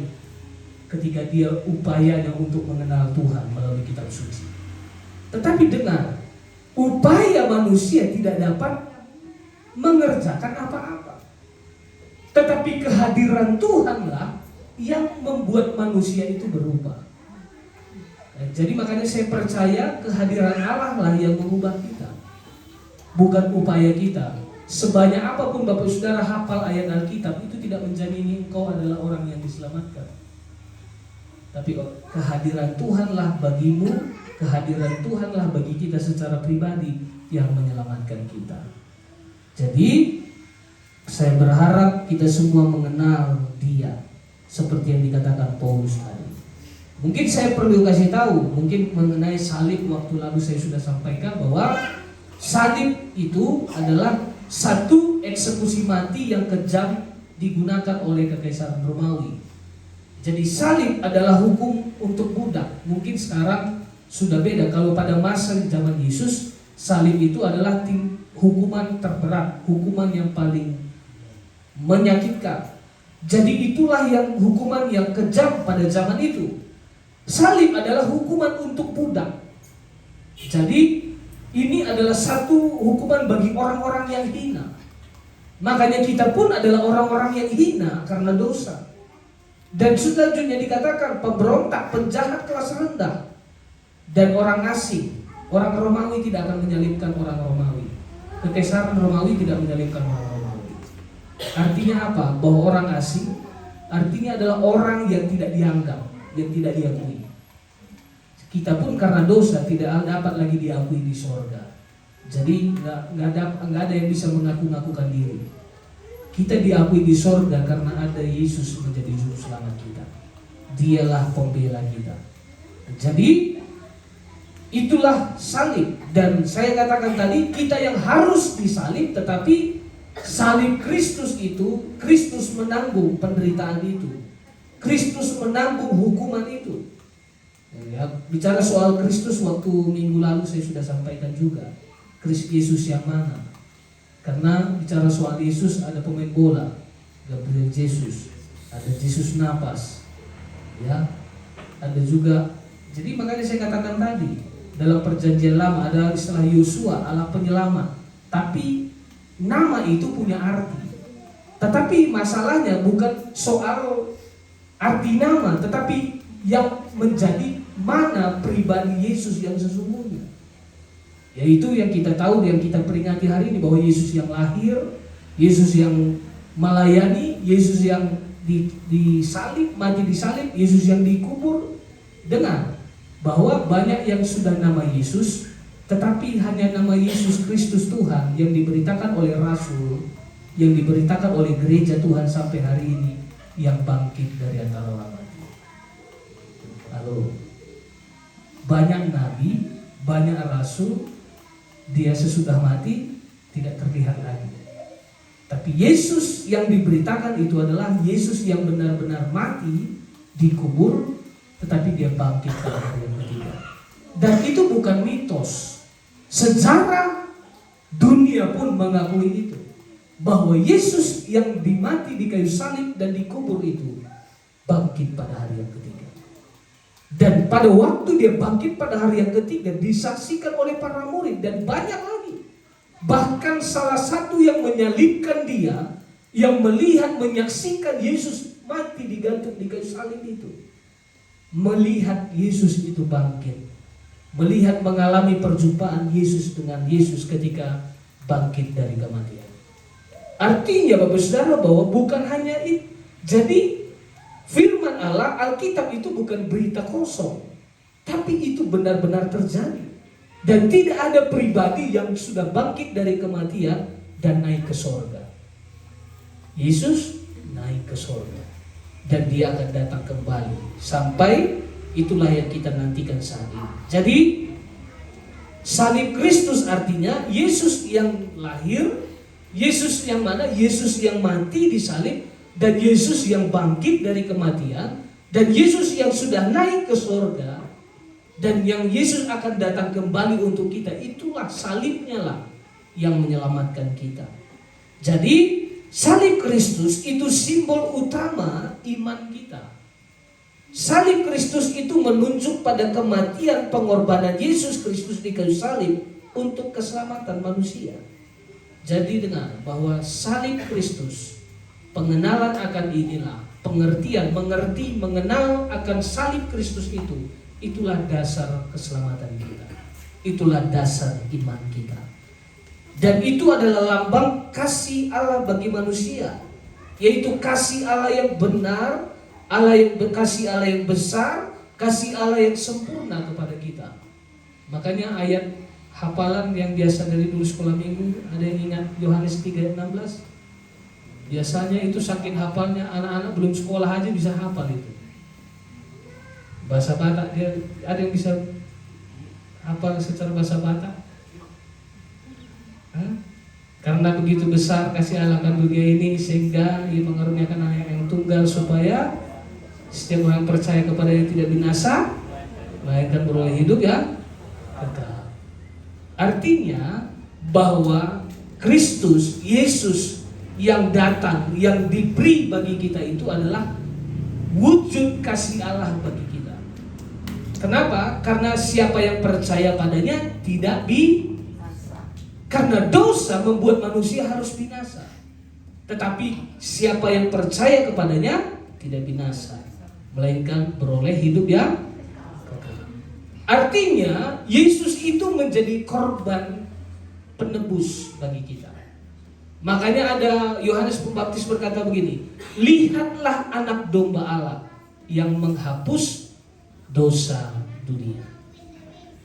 ketika dia upayanya untuk mengenal Tuhan melalui kitab suci. Tetapi dengar, upaya manusia tidak dapat mengerjakan apa-apa. Tetapi kehadiran Tuhanlah yang membuat manusia itu berubah. Jadi makanya saya percaya kehadiran Allah lah yang mengubah kita, bukan upaya kita. Sebanyak apapun Bapak Saudara hafal ayat Alkitab, itu tidak menjamini engkau adalah orang yang diselamatkan. Tapi kehadiran Tuhanlah bagimu, kehadiran Tuhanlah bagi kita secara pribadi yang menyelamatkan kita. Jadi saya berharap kita semua mengenal Dia, seperti yang dikatakan Paulus tadi. Mungkin saya perlu kasih tahu, mungkin mengenai salib, waktu lalu saya sudah sampaikan bahwa salib itu adalah satu eksekusi mati yang kejam digunakan oleh Kekaisaran Romawi. Jadi salib adalah hukum untuk budak. Mungkin sekarang sudah beda. Kalau pada masa zaman Yesus, salib itu adalah hukuman terberat, hukuman yang paling menyakitkan. Jadi itulah yang hukuman yang kejam pada zaman itu. Salib adalah hukuman untuk budak. Jadi ini adalah satu hukuman bagi orang-orang yang hina. Makanya kita pun adalah orang-orang yang hina karena dosa. Dan selanjutnya dikatakan pemberontak, penjahat kelas rendah, dan orang asing. Orang Romawi tidak akan menyalibkan orang Romawi. Kekaisaran Romawi tidak menyalibkan orang Romawi. Artinya apa? Bahwa orang asing artinya adalah orang yang tidak dianggap, yang tidak diakui. Kita pun karena dosa tidak dapat lagi diakui di sorga. Jadi nggak ada yang bisa mengaku-ngakukan diri. Kita diakui di sorga karena ada Yesus menjadi juru selamat kita. Dialah pembela kita. Jadi itulah salib. Dan saya katakan tadi, kita yang harus disalib, tetapi salib Kristus itu, Kristus menanggung penderitaan itu, Kristus menanggung hukuman itu. Ya, bicara soal Kristus, waktu minggu lalu saya sudah sampaikan juga, Kristus Yesus yang mana? Karena bicara soal Yesus, ada pemain bola, Gabriel Jesus, ada Jesus Navas, ya, ada juga. Jadi makanya saya katakan tadi, dalam perjanjian lama ada istilah Yosua, Allah penyelamat. Tapi nama itu punya arti. Tetapi masalahnya bukan soal arti nama, tetapi yang menjadi mana pribadi Yesus yang sesungguhnya. Yaitu yang kita tahu, yang kita peringati hari ini, bahwa Yesus yang lahir, Yesus yang melayani, Yesus yang disalib, mati disalib, Yesus yang dikubur. Dengar bahwa banyak yang sudah nama Yesus, tetapi hanya nama Yesus Kristus Tuhan yang diberitakan oleh Rasul, yang diberitakan oleh gereja Tuhan sampai hari ini, yang bangkit dari antara orang mati. Lalu banyak nabi, banyak rasul, dia sesudah mati tidak terlihat lagi. Tapi Yesus yang diberitakan itu adalah Yesus yang benar-benar mati, dikubur, tetapi dia bangkit pada hari yang ketiga. Dan itu bukan mitos. Sejarah dunia pun mengakui itu, bahwa Yesus yang dimati di kayu salib dan dikubur itu bangkit pada hari yang ketiga. Dan pada waktu dia bangkit pada hari yang ketiga, disaksikan oleh para murid dan banyak lagi. Bahkan salah satu yang menyalibkan dia, yang melihat, menyaksikan Yesus mati digantung di kayu salib itu, melihat Yesus itu bangkit, melihat mengalami perjumpaan Yesus dengan Yesus ketika bangkit dari kematian. Artinya Bapak Saudara bahwa bukan hanya itu. Jadi firman Allah, Alkitab itu bukan berita kosong, tapi itu benar-benar terjadi. Dan tidak ada pribadi yang sudah bangkit dari kematian dan naik ke sorga. Yesus naik ke sorga, dan dia akan datang kembali. Sampai itulah yang kita nantikan saat ini. Jadi salib Kristus artinya Yesus yang lahir, Yesus yang mana? Yesus yang mati di salib, dan Yesus yang bangkit dari kematian, dan Yesus yang sudah naik ke sorga, dan yang Yesus akan datang kembali untuk kita. Itulah salibnya lah yang menyelamatkan kita. Jadi salib Kristus itu simbol utama iman kita. Salib Kristus itu menunjuk pada kematian, pengorbanan Yesus Kristus di kayu salib untuk keselamatan manusia. Jadi dengar bahwa salib Kristus, pengenalan akan inilah, pengertian, mengerti, mengenal akan salib Kristus itu, itulah dasar keselamatan kita. Itulah dasar iman kita. Dan itu adalah lambang kasih Allah bagi manusia, yaitu kasih Allah yang benar, kasih Allah yang besar, kasih Allah yang sempurna kepada kita. Makanya ayat hafalan yang biasa dari dulu sekolah minggu, ada yang ingat Yohanes 3:16? Biasanya itu saking hafalnya, anak-anak belum sekolah aja bisa hafal itu. Bahasa Batak, dia ada yang bisa hafal secara bahasa Batak? Karena begitu besar kasih Allah akan dunia ini, sehingga ia mengaruniakan anak yang tunggal, supaya setiap orang percaya kepada Dia tidak binasa, melainkan beroleh hidup yang kekal. Artinya bahwa Kristus, Yesus yang datang, yang diberi bagi kita itu adalah wujud kasih Allah bagi kita. Kenapa? Karena siapa yang percaya padanya tidak binasa. Karena dosa membuat manusia harus binasa. Tetapi siapa yang percaya kepadanya tidak binasa, melainkan beroleh hidup yang kekal. Artinya Yesus itu menjadi korban penebus bagi kita. Makanya ada Yohanes Pembaptis berkata begini, lihatlah anak domba Allah yang menghapus dosa dunia.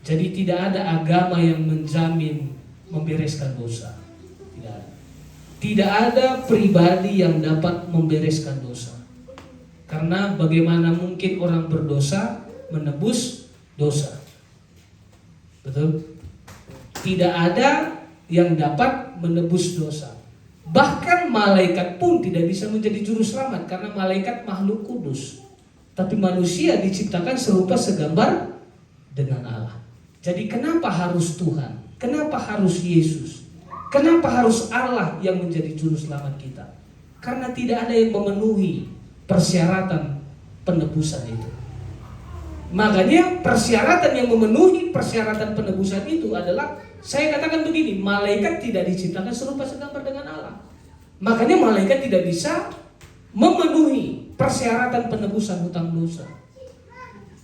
Jadi tidak ada agama yang menjamin membereskan dosa. Tidak ada. Tidak ada pribadi yang dapat membereskan dosa. Karena bagaimana mungkin orang berdosa menebus dosa? Betul? Tidak ada yang dapat menebus dosa. Bahkan malaikat pun tidak bisa menjadi juru selamat, karena malaikat makhluk kudus. Tapi manusia diciptakan serupa segambar dengan Allah. Jadi kenapa harus Tuhan? Kenapa harus Yesus? Kenapa harus Allah yang menjadi juru selamat kita? Karena tidak ada yang memenuhi persyaratan penebusan itu. Makanya persyaratan yang memenuhi persyaratan penebusan itu adalah, saya katakan begini, malaikat tidak diciptakan serupa segambar dengan Allah. Makanya malaikat tidak bisa memenuhi persyaratan penebusan hutang dosa.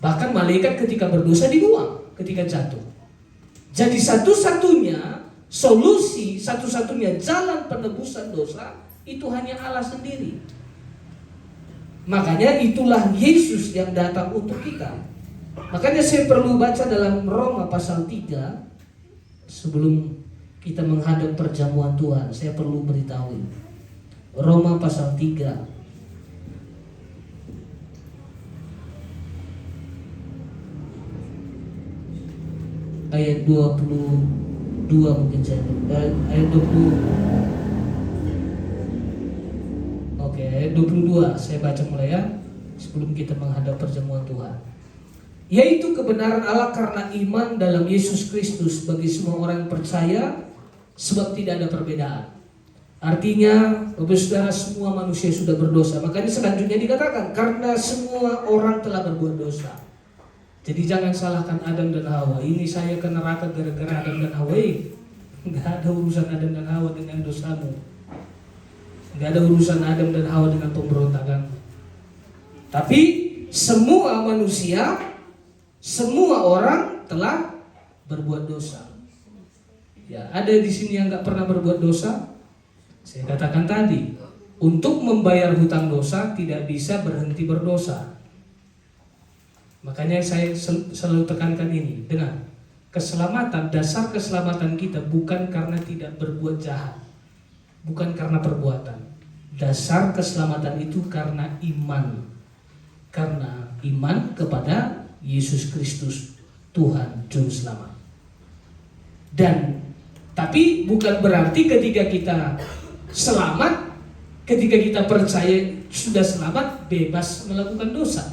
Bahkan malaikat ketika berdosa dibuang, ketika jatuh. Jadi satu-satunya solusi, satu-satunya jalan penebusan dosa itu hanya Allah sendiri. Makanya itulah Yesus yang datang untuk kita. Makanya saya perlu baca dalam Roma pasal 3. Sebelum kita menghadap perjamuan Tuhan, saya perlu beritahu. Roma pasal 3 ayat 22 mungkin saya ayat 20. Oke, ayat 22 saya baca mulai ya, sebelum kita menghadap perjamuan Tuhan. Yaitu kebenaran Allah karena iman dalam Yesus Kristus bagi semua orang yang percaya, sebab tidak ada perbedaan. Artinya, Bapak Saudara, semua manusia sudah berdosa. Makanya selanjutnya dikatakan karena semua orang telah berbuat dosa. Jadi jangan salahkan Adam dan Hawa. Ini saya ke neraka gara-gara Adam dan Hawa. Nggak ada urusan Adam dan Hawa dengan dosamu. Nggak ada urusan Adam dan Hawa dengan pemberontakan. Tapi semua manusia, semua orang telah berbuat dosa. Ya, ada di sini yang nggak pernah berbuat dosa. Saya katakan tadi, untuk membayar hutang dosa tidak bisa berhenti berdosa. Makanya saya selalu tekankan ini, dengan keselamatan, dasar keselamatan kita bukan karena tidak berbuat jahat, bukan karena perbuatan. Dasar keselamatan itu karena iman kepada Yesus Kristus, Tuhan Juru Selamat. Dan tapi bukan berarti ketika kita selamat, ketika kita percaya sudah selamat, bebas melakukan dosa.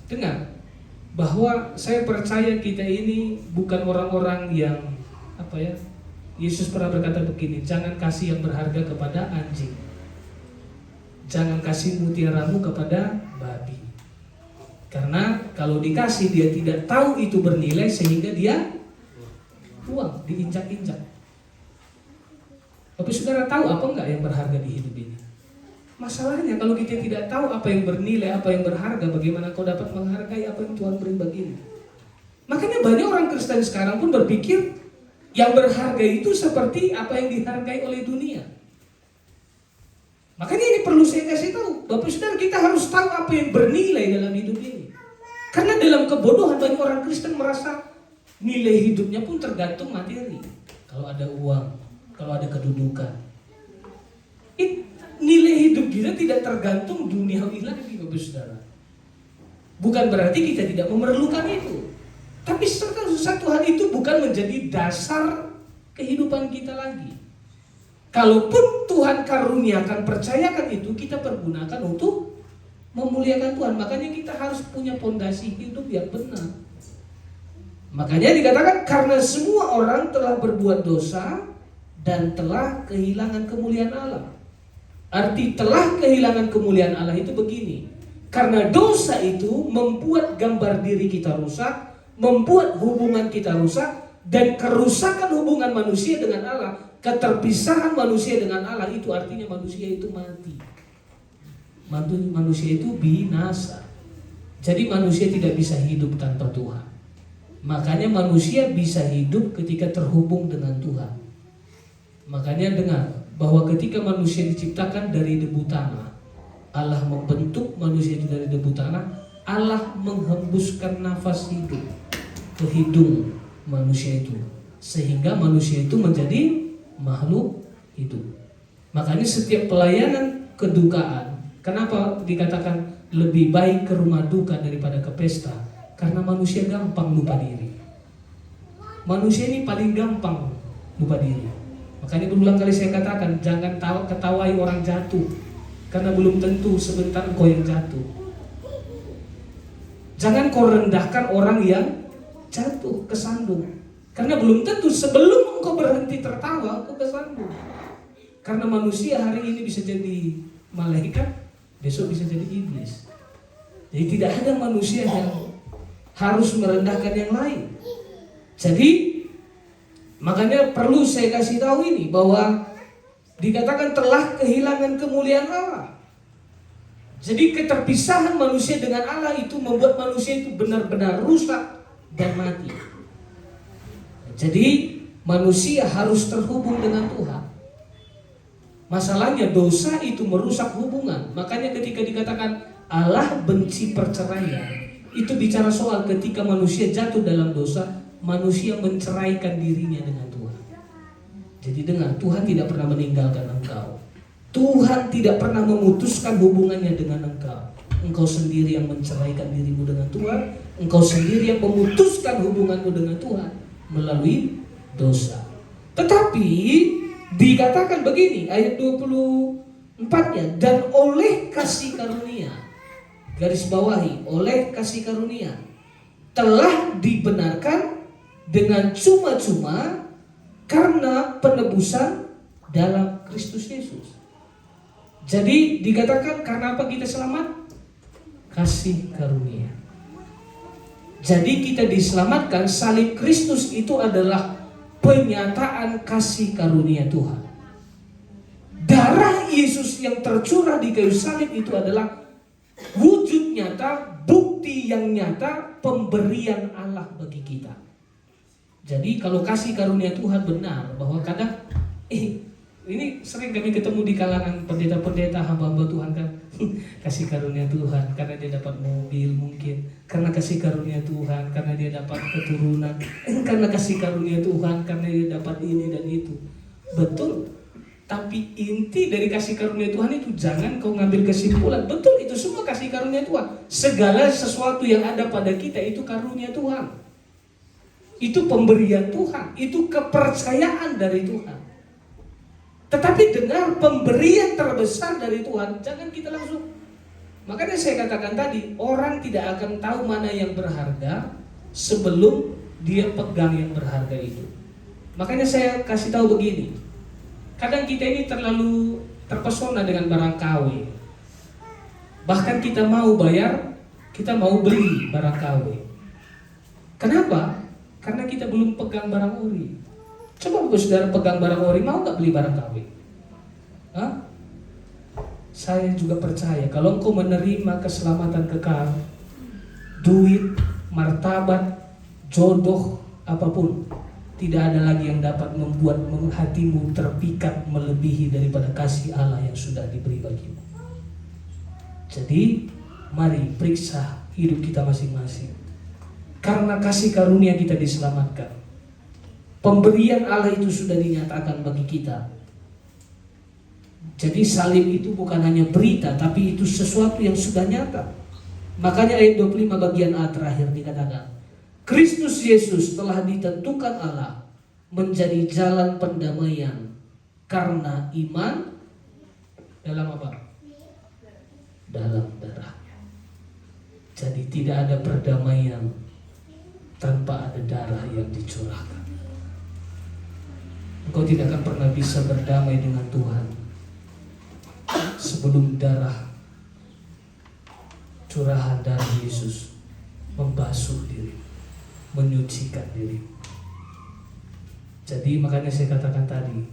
Dengar, bahwa saya percaya kita ini bukan orang-orang yang Yesus pernah berkata begini, jangan kasih yang berharga kepada anjing, jangan kasih mutiaramu kepada babi. Karena kalau dikasih dia tidak tahu itu bernilai sehingga dia buang, diinjak-injak. Tapi saudara tahu apa enggak yang berharga di hidup ini? Masalahnya kalau kita tidak tahu apa yang bernilai, apa yang berharga, bagaimana kau dapat menghargai apa yang Tuhan beri bagimu? Makanya banyak orang Kristen sekarang pun berpikir yang berharga itu seperti apa yang dihargai oleh dunia. Makanya ini perlu saya kasih tahu, Bapak Saudara, kita harus tahu apa yang bernilai dalam hidup ini. Karena dalam kebodohan banyak orang Kristen merasa nilai hidupnya pun tergantung materi. Kalau ada uang, kalau ada kedudukan. Nilai hidup kita tidak tergantung duniawi lagi, Bapak Saudara. Bukan berarti kita tidak memerlukan itu. Tapi satu hal itu bukan menjadi dasar kehidupan kita lagi. Kalaupun Tuhan karuniakan, percayakan itu, kita pergunakan untuk memuliakan Tuhan. Makanya kita harus punya fondasi hidup yang benar. Makanya dikatakan karena semua orang telah berbuat dosa dan telah kehilangan kemuliaan Allah. Arti telah kehilangan kemuliaan Allah itu begini. Karena dosa itu membuat gambar diri kita rusak, membuat hubungan kita rusak, dan kerusakan hubungan manusia dengan Allah, keterpisahan manusia dengan Allah, itu artinya manusia itu mati. Manusia itu binasa. Jadi manusia tidak bisa hidup tanpa Tuhan. Makanya manusia bisa hidup ketika terhubung dengan Tuhan. Makanya dengar bahwa ketika manusia diciptakan dari debu tanah, Allah membentuk manusia itu dari debu tanah, Allah menghembuskan nafas hidup ke hidung manusia itu, sehingga manusia itu menjadi makhluk hidup. Makanya setiap pelayanan kedukaan, kenapa dikatakan lebih baik ke rumah duka daripada ke pesta? Karena manusia gampang lupa diri. Manusia ini paling gampang lupa diri. Makanya berulang kali saya katakan, jangan ketawai orang jatuh, karena belum tentu sebentar engkau yang jatuh. Jangan kau rendahkan orang yang jatuh, kesandung, karena belum tentu sebelum engkau berhenti tertawa, engkau kesandung. Karena manusia hari ini bisa jadi malaikat, besok bisa jadi iblis. Jadi tidak ada manusia yang harus merendahkan yang lain. Jadi makanya perlu saya kasih tahu ini, bahwa dikatakan telah kehilangan kemuliaan Allah. Jadi keterpisahan manusia dengan Allah itu membuat manusia itu benar-benar rusak dan mati. Jadi manusia harus terhubung dengan Tuhan. Masalahnya dosa itu merusak hubungan. Makanya ketika dikatakan Allah benci perceraian, itu bicara soal ketika manusia jatuh dalam dosa, manusia menceraikan dirinya dengan Tuhan. Jadi dengar, Tuhan tidak pernah meninggalkan engkau. Tuhan tidak pernah memutuskan hubungannya dengan engkau. Engkau sendiri yang menceraikan dirimu dengan Tuhan. Engkau sendiri yang memutuskan hubunganmu dengan Tuhan melalui dosa. Tetapi dikatakan begini, ayat 24-nya, dan oleh kasih karunia, garis bawahi, oleh kasih karunia telah dibenarkan dengan cuma-cuma karena penebusan dalam Kristus Yesus. Jadi dikatakan karena apa kita selamat? Kasih karunia. Jadi kita diselamatkan, salib Kristus itu adalah penyataan kasih karunia Tuhan. Darah Yesus yang tercurah di kayu salib itu adalah wujud nyata, bukti yang nyata pemberian Allah bagi kita. Jadi kalau kasih karunia Tuhan benar, bahwa kadang ini sering kami ketemu di kalangan pendeta-pendeta, hamba-hamba Tuhan kan, kasih karunia Tuhan karena dia dapat mobil mungkin, karena kasih karunia Tuhan karena dia dapat keturunan, karena kasih karunia Tuhan karena dia dapat ini dan itu. Betul, tapi inti dari kasih karunia Tuhan itu jangan kau ngambil kesimpulan. Betul, itu semua kasih karunia Tuhan. Segala sesuatu yang ada pada kita itu karunia Tuhan. Itu pemberian Tuhan, itu kepercayaan dari Tuhan. Tetapi dengar, pemberian terbesar dari Tuhan, jangan kita langsung. Makanya saya katakan tadi, orang tidak akan tahu mana yang berharga sebelum dia pegang yang berharga itu. Makanya saya kasih tahu begini, kadang kita ini terlalu terpesona dengan barang KW. Bahkan kita mau bayar, kita mau beli barang KW. Kenapa? Karena kita belum pegang barang ori. Coba saudara pegang barang ori, mau gak beli barang KW? Hah? Saya juga percaya kalau engkau menerima keselamatan kekal, duit, martabat, jodoh, apapun, tidak ada lagi yang dapat membuat hatimu terpikat melebihi daripada kasih Allah yang sudah diberi bagimu. Jadi mari periksa hidup kita masing-masing. Karena kasih karunia kita diselamatkan. Pemberian Allah itu sudah dinyatakan bagi kita. Jadi salib itu bukan hanya berita, tapi itu sesuatu yang sudah nyata. Makanya ayat 25 bagian A terakhir dikatakan, Kristus Yesus telah ditentukan Allah menjadi jalan pendamaian karena iman dalam apa? Dalam darahnya. Jadi tidak ada perdamaian tanpa ada darah yang dicurahkan. Engkau tidak akan pernah bisa berdamai dengan Tuhan sebelum darah, curahan darah Yesus membasuh diri, menyucikan diri. Jadi makanya saya katakan tadi,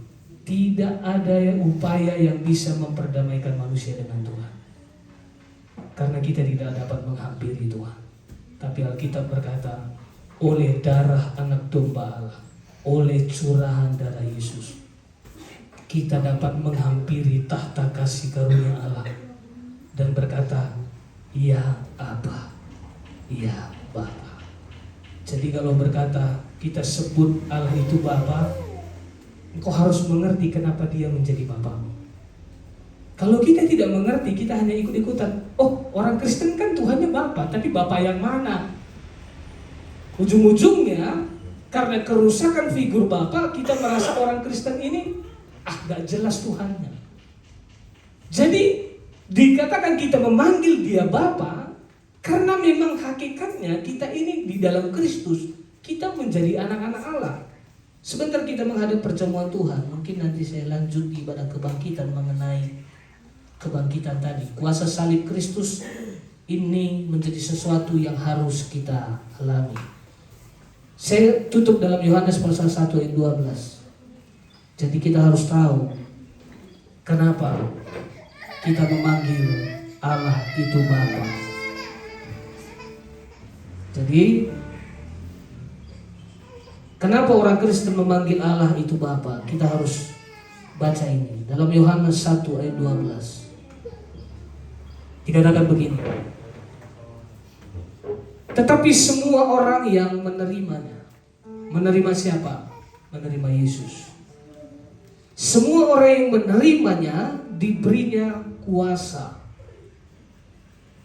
tidak ada upaya yang bisa memperdamaikan manusia dengan Tuhan, karena kita tidak dapat menghampiri Tuhan. Tapi Alkitab berkata, oleh darah anak domba Allah, oleh curahan darah Yesus, kita dapat menghampiri tahta kasih karunia Allah dan berkata, ya Aba, ya Bapa. Jadi kalau berkata kita sebut Allah itu Bapa, engkau harus mengerti kenapa dia menjadi Bapamu. Kalau kita tidak mengerti, kita hanya ikut-ikutan. Oh, orang Kristen kan Tuhannya Bapa, tapi Bapa yang mana? Ujung-ujungnya karena kerusakan figur Bapa, kita merasa orang Kristen ini gak jelas Tuhannya. Jadi dikatakan kita memanggil dia Bapa karena memang hakikatnya kita ini di dalam Kristus, kita menjadi anak-anak Allah. Sebentar kita menghadap perjamuan Tuhan, mungkin nanti saya lanjut ibadah kebangkitan mengenai kebangkitan tadi. Kuasa salib Kristus ini menjadi sesuatu yang harus kita alami. Saya tutup dalam Yohanes pasal 1 ayat 12. Jadi kita harus tahu kenapa kita memanggil Allah itu Bapa. Jadi kenapa orang Kristen memanggil Allah itu Bapa? Kita harus baca ini dalam Yohanes 1 ayat 12. Dikatakan begini. Tetapi semua orang yang menerimanya. Menerima siapa? Menerima Yesus. Semua orang yang menerimanya diberinya kuasa.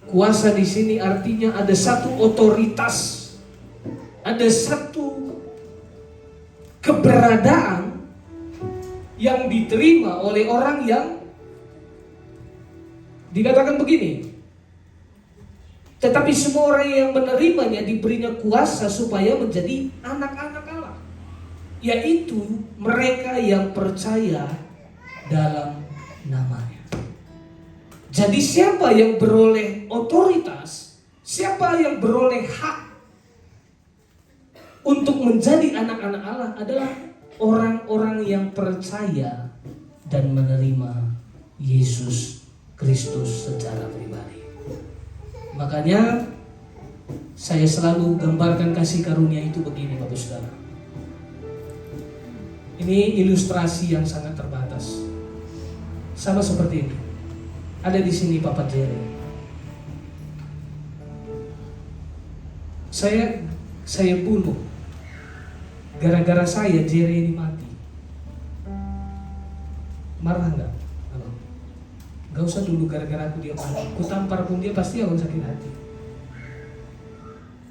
Kuasa di sini artinya ada satu otoritas, ada satu keberadaan yang diterima oleh orang yang dikatakan begini. Tetapi semua orang yang menerimanya diberinya kuasa supaya menjadi anak-anak Allah, yaitu mereka yang percaya dalam namanya. Jadi siapa yang beroleh otoritas, siapa yang beroleh hak untuk menjadi anak-anak Allah adalah orang-orang yang percaya dan menerima Yesus Kristus secara pribadi. Makanya saya selalu gambarkan kasih karunia itu begini, Bapak Saudara. Ini ilustrasi yang sangat terbatas. Sama seperti ini. Ada di sini Papa Jerry. Saya bunuh. Gara-gara saya Jerry ini mati. Marah enggak? Gak usah dulu gara-gara aku dia mati. Ku tampar pun dia pasti akan sakit hati.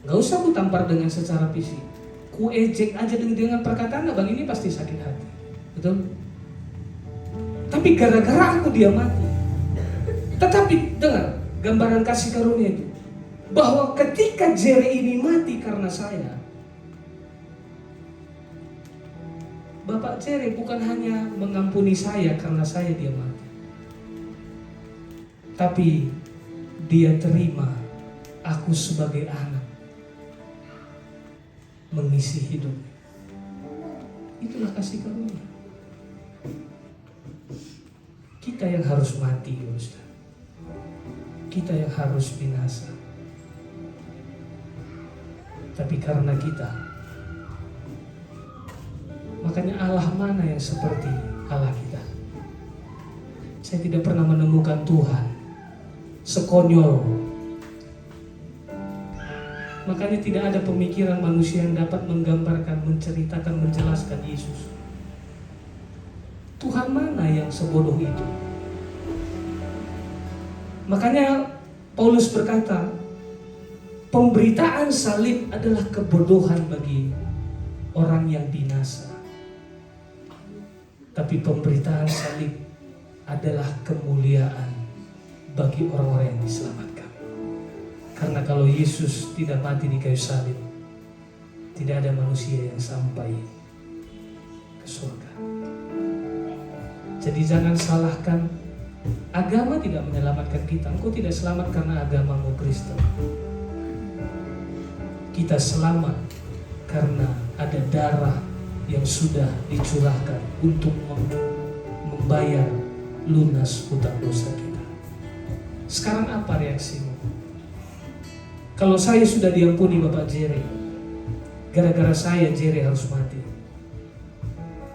Gak usah ku tampar dengan secara fisik. Ku ejek aja dengan perkataan abang ini pasti sakit hati. Betul? Tapi gara-gara aku dia mati. Tetapi dengar gambaran kasih karunia itu, bahwa ketika Jerry ini mati karena saya, Bapak Jerry bukan hanya mengampuni saya karena saya dia mati, tapi dia terima aku sebagai anak, mengisi hidup. Itulah kasih karunia. Kita yang harus mati, Ustaz. Kita yang harus binasa. Tapi karena kita, makanya Allah mana yang seperti Allah kita? Saya tidak pernah menemukan Tuhan sekonyol. Makanya tidak ada pemikiran manusia yang dapat menggambarkan, menceritakan, menjelaskan Yesus. Tuhan mana yang sebodoh itu? Makanya Paulus berkata, pemberitaan salib adalah kebodohan bagi orang yang binasa. Tapi pemberitaan salib adalah kemuliaan bagi orang-orang yang diselamatkan. Karena kalau Yesus tidak mati di kayu salib, tidak ada manusia yang sampai ke surga. Jadi jangan salahkan, agama tidak menyelamatkan kita. Engkau tidak selamat karena agamamu Kristen. Kita selamat karena ada darah yang sudah dicurahkan untuk membayar lunas hutang dosa kita. Sekarang apa reaksimu? Kalau saya sudah diampuni Bapak Jerry, gara-gara saya Jerry harus mati.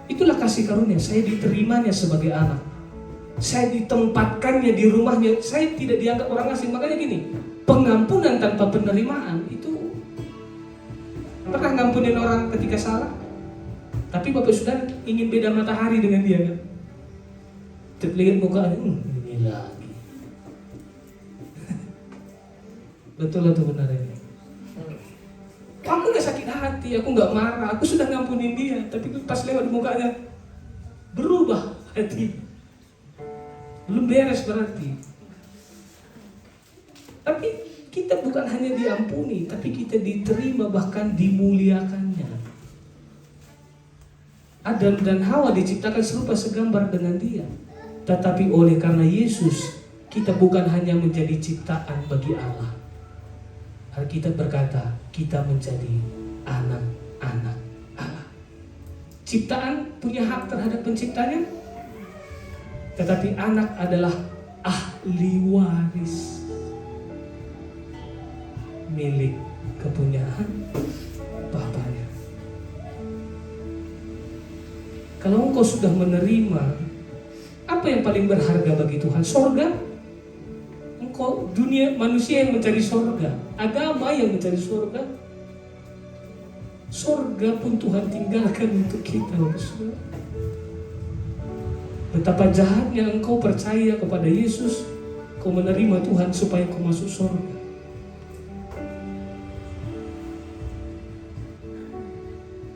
Itulah kasih karunia. Saya diterimanya sebagai anak. Saya ditempatkannya di rumahnya. Saya tidak dianggap orang asing. Makanya gini, pengampunan tanpa penerimaan itu, pernah ngampunin orang ketika salah, tapi Bapak Saudara ingin beda matahari dengan dia kan? Terlihat mukanya, ini lagi. Betul atau benar ini? Kamu gak sakit hati, aku gak marah, aku sudah ngampunin dia, tapi pas lewat mukanya berubah hati. Belum beres berarti. Tapi kita bukan hanya diampuni, tapi kita diterima, bahkan dimuliakannya. Adam dan Hawa diciptakan serupa segambar dengan dia. Tetapi oleh karena Yesus, kita bukan hanya menjadi ciptaan bagi Allah. Alkitab berkata, kita menjadi anak-anak Allah. Ciptaan punya hak terhadap penciptanya, tetapi anak adalah ahli waris milik kepunyaan Bapaknya. Kalau engkau sudah menerima, apa yang paling berharga bagi Tuhan? Sorga? Engkau dunia manusia yang mencari sorga, agama yang mencari sorga. Sorga pun Tuhan tinggalkan untuk kita. Betapa jahatnya engkau percaya kepada Yesus, kau menerima Tuhan supaya kau masuk sorga.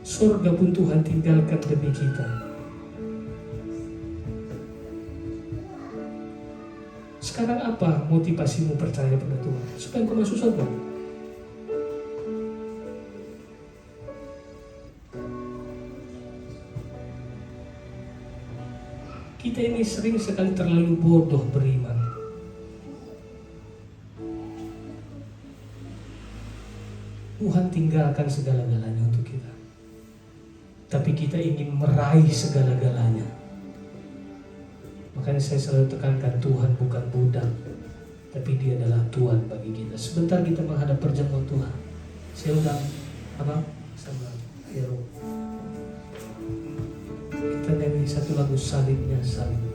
Sorga pun Tuhan tinggalkan demi kita. Sekarang apa motivasimu percaya pada Tuhan? Supaya kau masuk sorga. Kita ini sering sekali terlalu bodoh beriman. Tuhan tinggalkan segala-galanya untuk kita, tapi kita ingin meraih segala-galanya. Makanya saya selalu tekankan, Tuhan bukan budak, tapi Dia adalah Tuhan bagi kita. Sebentar kita menghadap perjamuan Tuhan. Saya undang sama Hero. Kita nyanyi satu lagu, salibnya salib.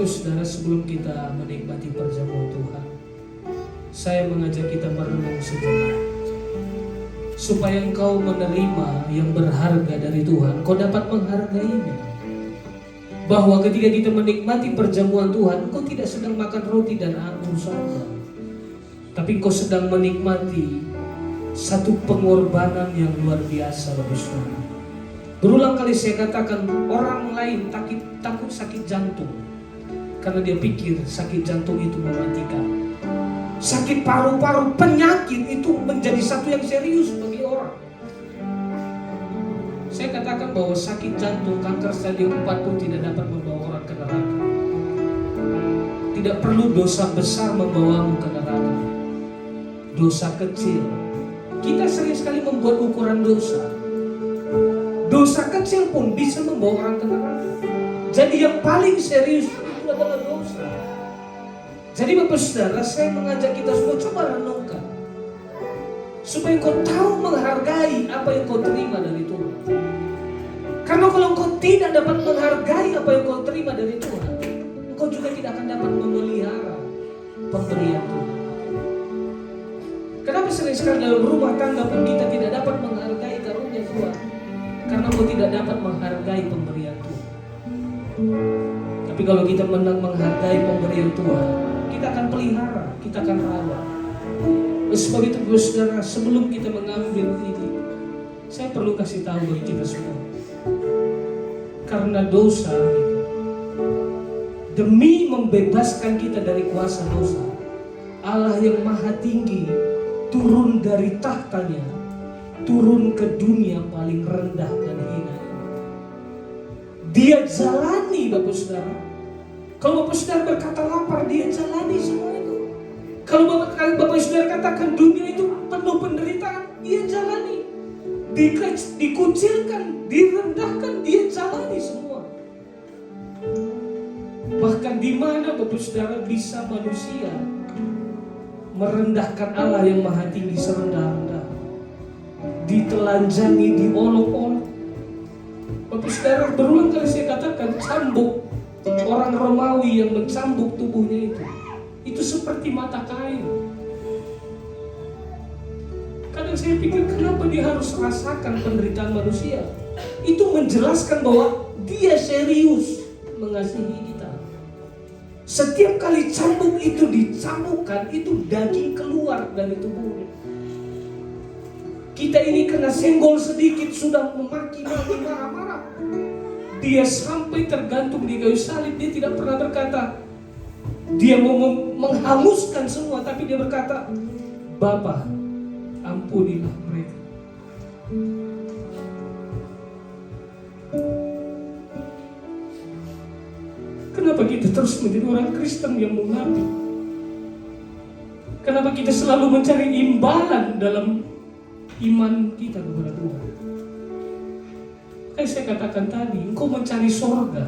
Saudara, sebelum kita menikmati perjamuan Tuhan, saya mengajak kita merenung sejenak, supaya engkau menerima yang berharga dari Tuhan, kau dapat menghargainya. Bahwa ketika kita menikmati perjamuan Tuhan, engkau tidak sedang makan roti dan anggur saja, tapi engkau sedang menikmati satu pengorbanan yang luar biasa bagi saudara. Berulang kali saya katakan, orang lain takut sakit jantung karena dia pikir sakit jantung itu mematikan. Sakit paru-paru, penyakit itu menjadi satu yang serius bagi orang. Saya katakan bahwa sakit jantung, kanker stadium 4 pun tidak dapat membawa orang ke neraka. Tidak perlu dosa besar membawamu ke neraka. Dosa kecil, kita sering sekali membuat ukuran dosa. Dosa kecil pun bisa membawa orang ke neraka. Jadi yang paling serius adalah dosa. Jadi Bapak Saudara, saya mengajak kita semua coba renungkan, supaya kau tahu menghargai apa yang kau terima dari Tuhan. Karena kalau kau tidak dapat menghargai apa yang kau terima dari Tuhan, kau juga tidak akan dapat memelihara pemberian Tuhan. Kenapa sering sekali dalam rumah tangga pun kita tidak dapat menghargai karunia Tuhan? Karena kau tidak dapat menghargai pemberian Tuhan. Tapi kalau kita menghargai pemberian Tuhan, kita akan pelihara, kita akan rawat. Sebab itu saudara, sebelum kita mengambil ini, saya perlu kasih tahu bagi kita semua, karena dosa, demi membebaskan kita dari kuasa dosa, Allah yang maha tinggi turun dari tahtanya, turun ke dunia paling rendah dan hina. Dia jalani, Bapak Saudara. Kalau Bapak Saudara berkata lapar, dia jalani semua itu. Kalau Bapak Saudara katakan dunia itu penuh penderitaan, dia jalani. Dikucilkan, direndahkan, dia jalani semua. Bahkan di mana Bapak Saudara bisa manusia merendahkan Allah yang maha tinggi serendah-rendah, ditelanjangi, diolok-olok. Bapak Saudara, berulang kali saya katakan, cambuk orang Romawi yang mencambuk tubuhnya itu seperti mata kain. Kadang saya pikir, kenapa dia harus rasakan penderitaan manusia? Itu menjelaskan bahwa dia serius mengasihi kita. Setiap kali cambuk itu dicambukkan, itu daging keluar dari tubuhnya. Kita ini kena senggol sedikit sudah memaki-maki, marah-marah. Dia sampai tergantung di kayu salib. Dia tidak pernah berkata dia mau menghanguskan semua, tapi dia berkata, Bapa, ampunilah mereka. Kenapa kita terus menjadi orang Kristen yang munafik? Kenapa kita selalu mencari imbalan dalam iman kita kepada Tuhan? Kayak saya katakan tadi, engkau mencari sorga.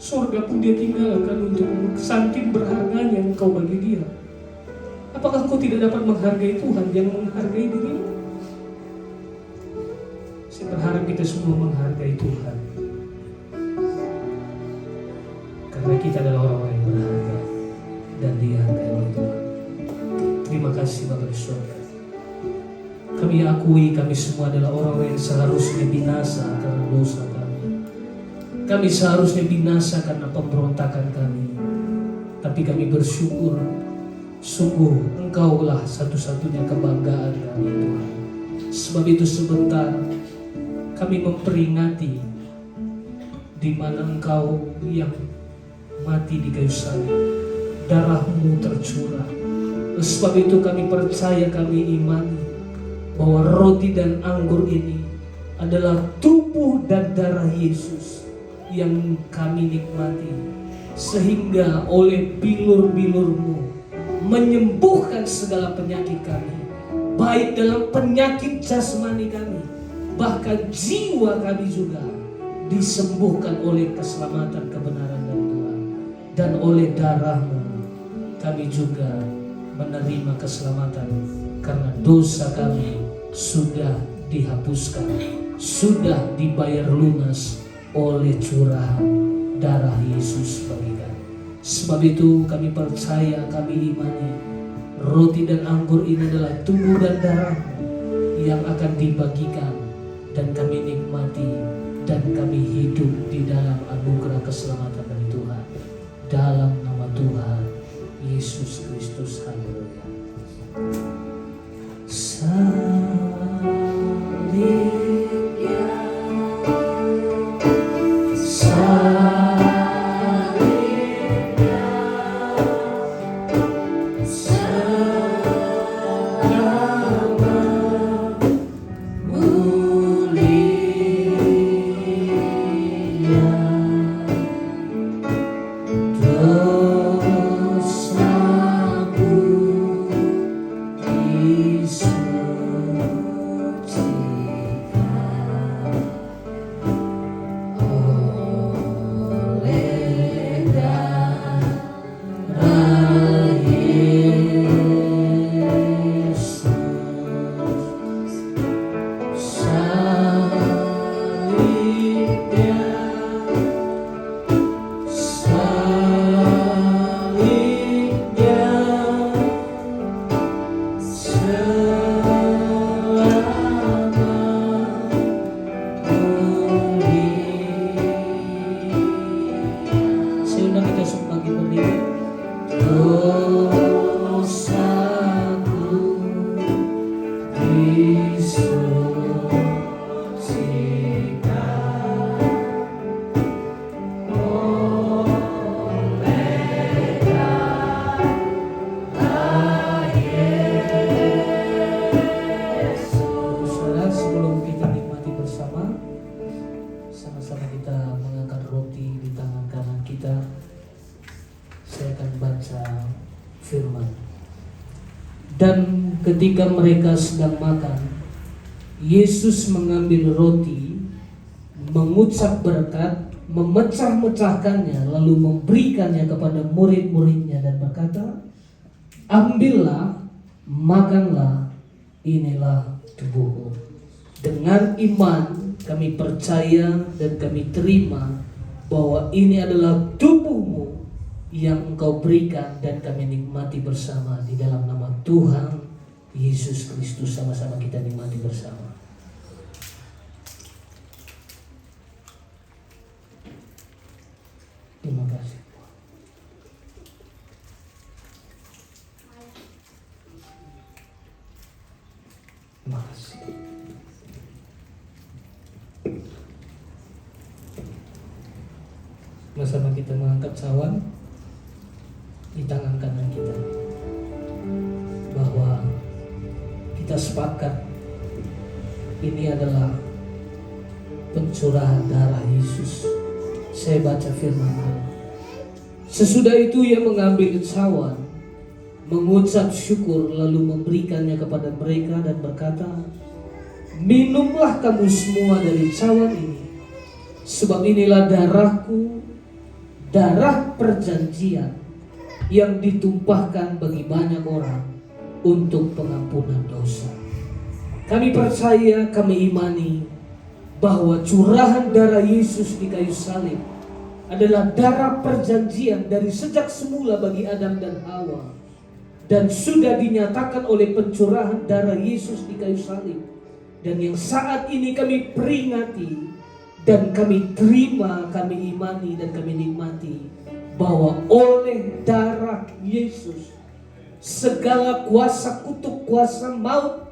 Sorga pun dia tinggalkan untuk saking berharganya engkau bagi dia. Apakah engkau tidak dapat menghargai Tuhan yang menghargai dirimu? Saya berharap kita semua menghargai Tuhan, karena kita adalah orang-orang yang berharga dan dihargai oleh Tuhan. Terima kasih Bapak di surga. Kami akui kami semua adalah orang-orang yang seharusnya binasa karena dosa kami. Kami seharusnya binasa karena pemberontakan kami. Tapi kami bersyukur, sungguh Engkaulah satu-satunya kebanggaan kami Tuhan. Sebab itu sebentar kami memperingati di mana Engkau yang mati di kayu salib, darah-Mu tercurah. Sebab itu kami percaya, kami imani bahwa roti dan anggur ini adalah tubuh dan darah Yesus yang kami nikmati, sehingga oleh bilur-bilur-Mu menyembuhkan segala penyakit kami, baik dalam penyakit jasmani kami, bahkan jiwa kami juga disembuhkan oleh keselamatan kebenaran dari Tuhan. Dan oleh darah-Mu kami juga menerima keselamatan, karena dosa kami sudah dihapuskan, sudah dibayar lunas oleh curahan darah Yesus bagi kami. Sebab itu kami percaya, kami imani roti dan anggur ini adalah tubuh dan darah-Mu yang akan dibagikan, dan kami nikmati dan kami hidup di dalam anugerah keselamatan dari Tuhan, dalam nama Tuhan Yesus Kristus. Haleluya. Dosaku Dan ketika mereka sedang makan, Yesus mengambil roti, mengucap berkat, memecah-mecahkannya, lalu memberikannya kepada murid-muridnya dan berkata, "Ambillah, makanlah, inilah tubuhku." Dengan iman kami percaya dan kami terima bahwa ini adalah tubuhmu yang engkau berikan, dan kami nikmati bersama di dalam nama Tuhan Yesus Kristus. Sama-sama kita nikmati bersama. Terima kasih. Terima kasih. Bersama kita mengangkat cawan di tangan kanan kita, bahwa kita sepakat ini adalah pencurahan darah Yesus. Saya baca firman Allah. Sesudah itu ia mengambil cawan, mengucap syukur, lalu memberikannya kepada mereka dan berkata, "Minumlah kamu semua dari cawan ini, sebab inilah darahku, darah perjanjian yang ditumpahkan bagi banyak orang untuk pengampunan dosa." Kami percaya, kami imani bahwa curahan darah Yesus di kayu salib adalah darah perjanjian dari sejak semula bagi Adam dan Hawa, dan sudah dinyatakan oleh pencurahan darah Yesus di kayu salib, dan yang saat ini kami peringati dan kami terima, kami imani dan kami nikmati bahwa oleh darah Yesus segala kuasa kutuk, kuasa maut,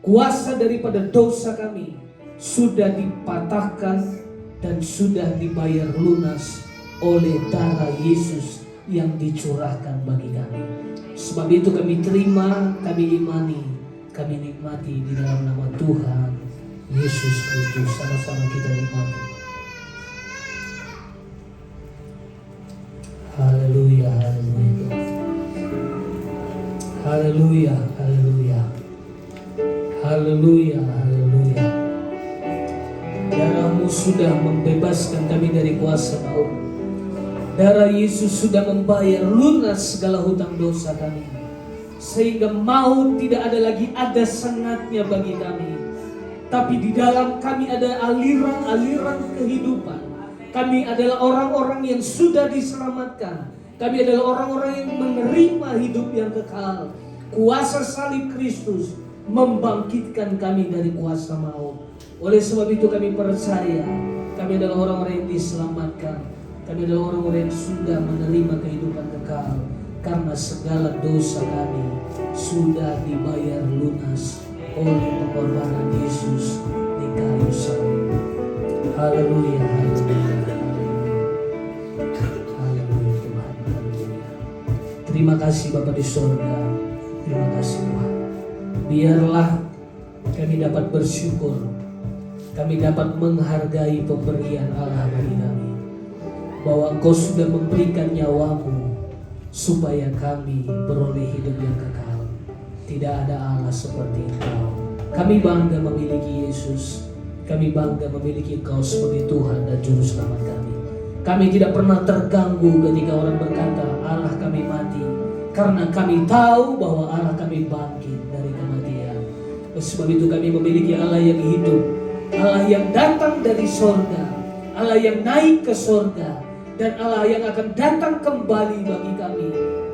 kuasa daripada dosa kami sudah dipatahkan dan sudah dibayar lunas oleh darah Yesus yang dicurahkan bagi kami. Sebab itu kami terima, kami imani, kami nikmati di dalam nama Tuhan Yesus Kristus. Sama-sama kita nikmati. Haleluya, haleluya. Haleluya, haleluya. Haleluya, haleluya. Darah-Mu sudah membebaskan kami dari kuasa maut. Darah Yesus sudah membayar lunas segala hutang dosa kami, sehingga maut tidak ada lagi ada sengatnya bagi kami. Tapi di dalam kami ada aliran-aliran kehidupan. Kami adalah orang-orang yang sudah diselamatkan. Kami adalah orang-orang yang menerima hidup yang kekal. Kuasa salib Kristus membangkitkan kami dari kuasa maut. Oleh sebab itu kami percaya, kami adalah orang-orang yang diselamatkan. Kami adalah orang-orang yang sudah menerima kehidupan kekal, karena segala dosa kami sudah dibayar lunas oleh pengorbanan Yesus di kayu salib. Haleluya, haleluya, haleluya Tuhan, haleluya. Terima kasih Bapa di surga, terima kasih Tuhan. Biarlah kami dapat bersyukur, kami dapat menghargai pemberian Allah bagi kami, bahwa Engkau sudah memberikan nyawamu supaya kami beroleh hidup yang kekal. Tidak ada Allah seperti Engkau. Kami bangga memiliki Yesus. Kami bangga memiliki Engkau sebagai Tuhan dan Juru Selamat kami. Kami tidak pernah terganggu ketika orang berkata Allah kami mati, karena kami tahu bahwa Allah kami bangkit dari kematian. Sebab itu kami memiliki Allah yang hidup, Allah yang datang dari sorga, Allah yang naik ke sorga, dan Allah yang akan datang kembali bagi kami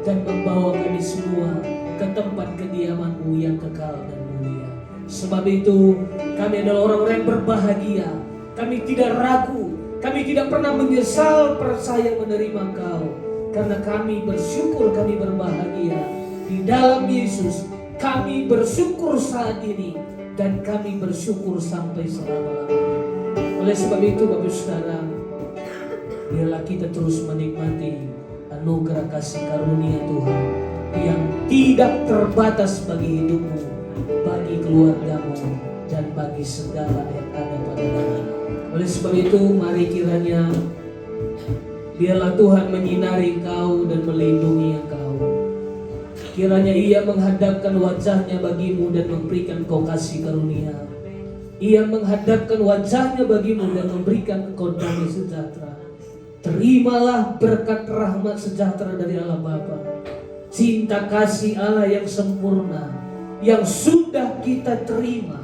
dan membawa kami semua ke tempat kediaman-Mu yang kekal dan mulia. Sebab itu kami adalah orang-orang yang berbahagia. Kami tidak ragu, kami tidak pernah menyesal percaya menerima Engkau, karena kami bersyukur, kami berbahagia di dalam Yesus. Kami bersyukur saat ini dan kami bersyukur sampai selama-lamanya. Oleh sebab itu Bapak Saudara, biarlah kita terus menikmati anugerah kasih karunia Tuhan yang tidak terbatas bagi hidupmu, bagi keluargamu, dan bagi segala yang ada pada kami. Oleh sebab itu mari kiranya biarlah Tuhan menyinari engkau dan melindungi engkau. Kiranya Ia menghadapkan wajahnya bagimu dan memberikan kau kasih karunia. Ia menghadapkan wajahnya bagimu dan memberikan engkau damai sejahtera. Terimalah berkat rahmat sejahtera dari Allah Bapa, cinta kasih Allah yang sempurna, yang sudah kita terima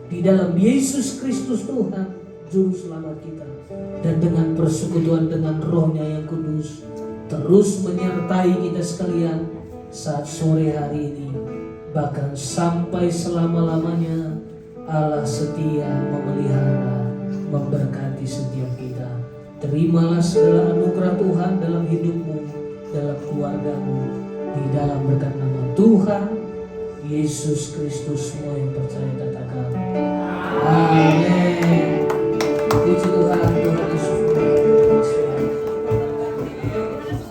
di dalam Yesus Kristus Tuhan, Juru Selamat kita. Dan dengan persekutuan dengan Roh-Nya yang kudus, terus menyertai kita sekalian saat sore hari ini, bahkan sampai selama-lamanya. Allah setia memelihara, memberkati setiap kita. Terimalah segala anugerah Tuhan dalam hidupmu, dalam keluargamu, di dalam berkat nama Tuhan Yesus Kristus. Semua yang percaya katakan amin. Puji Tuhan, Tuhan Yesus.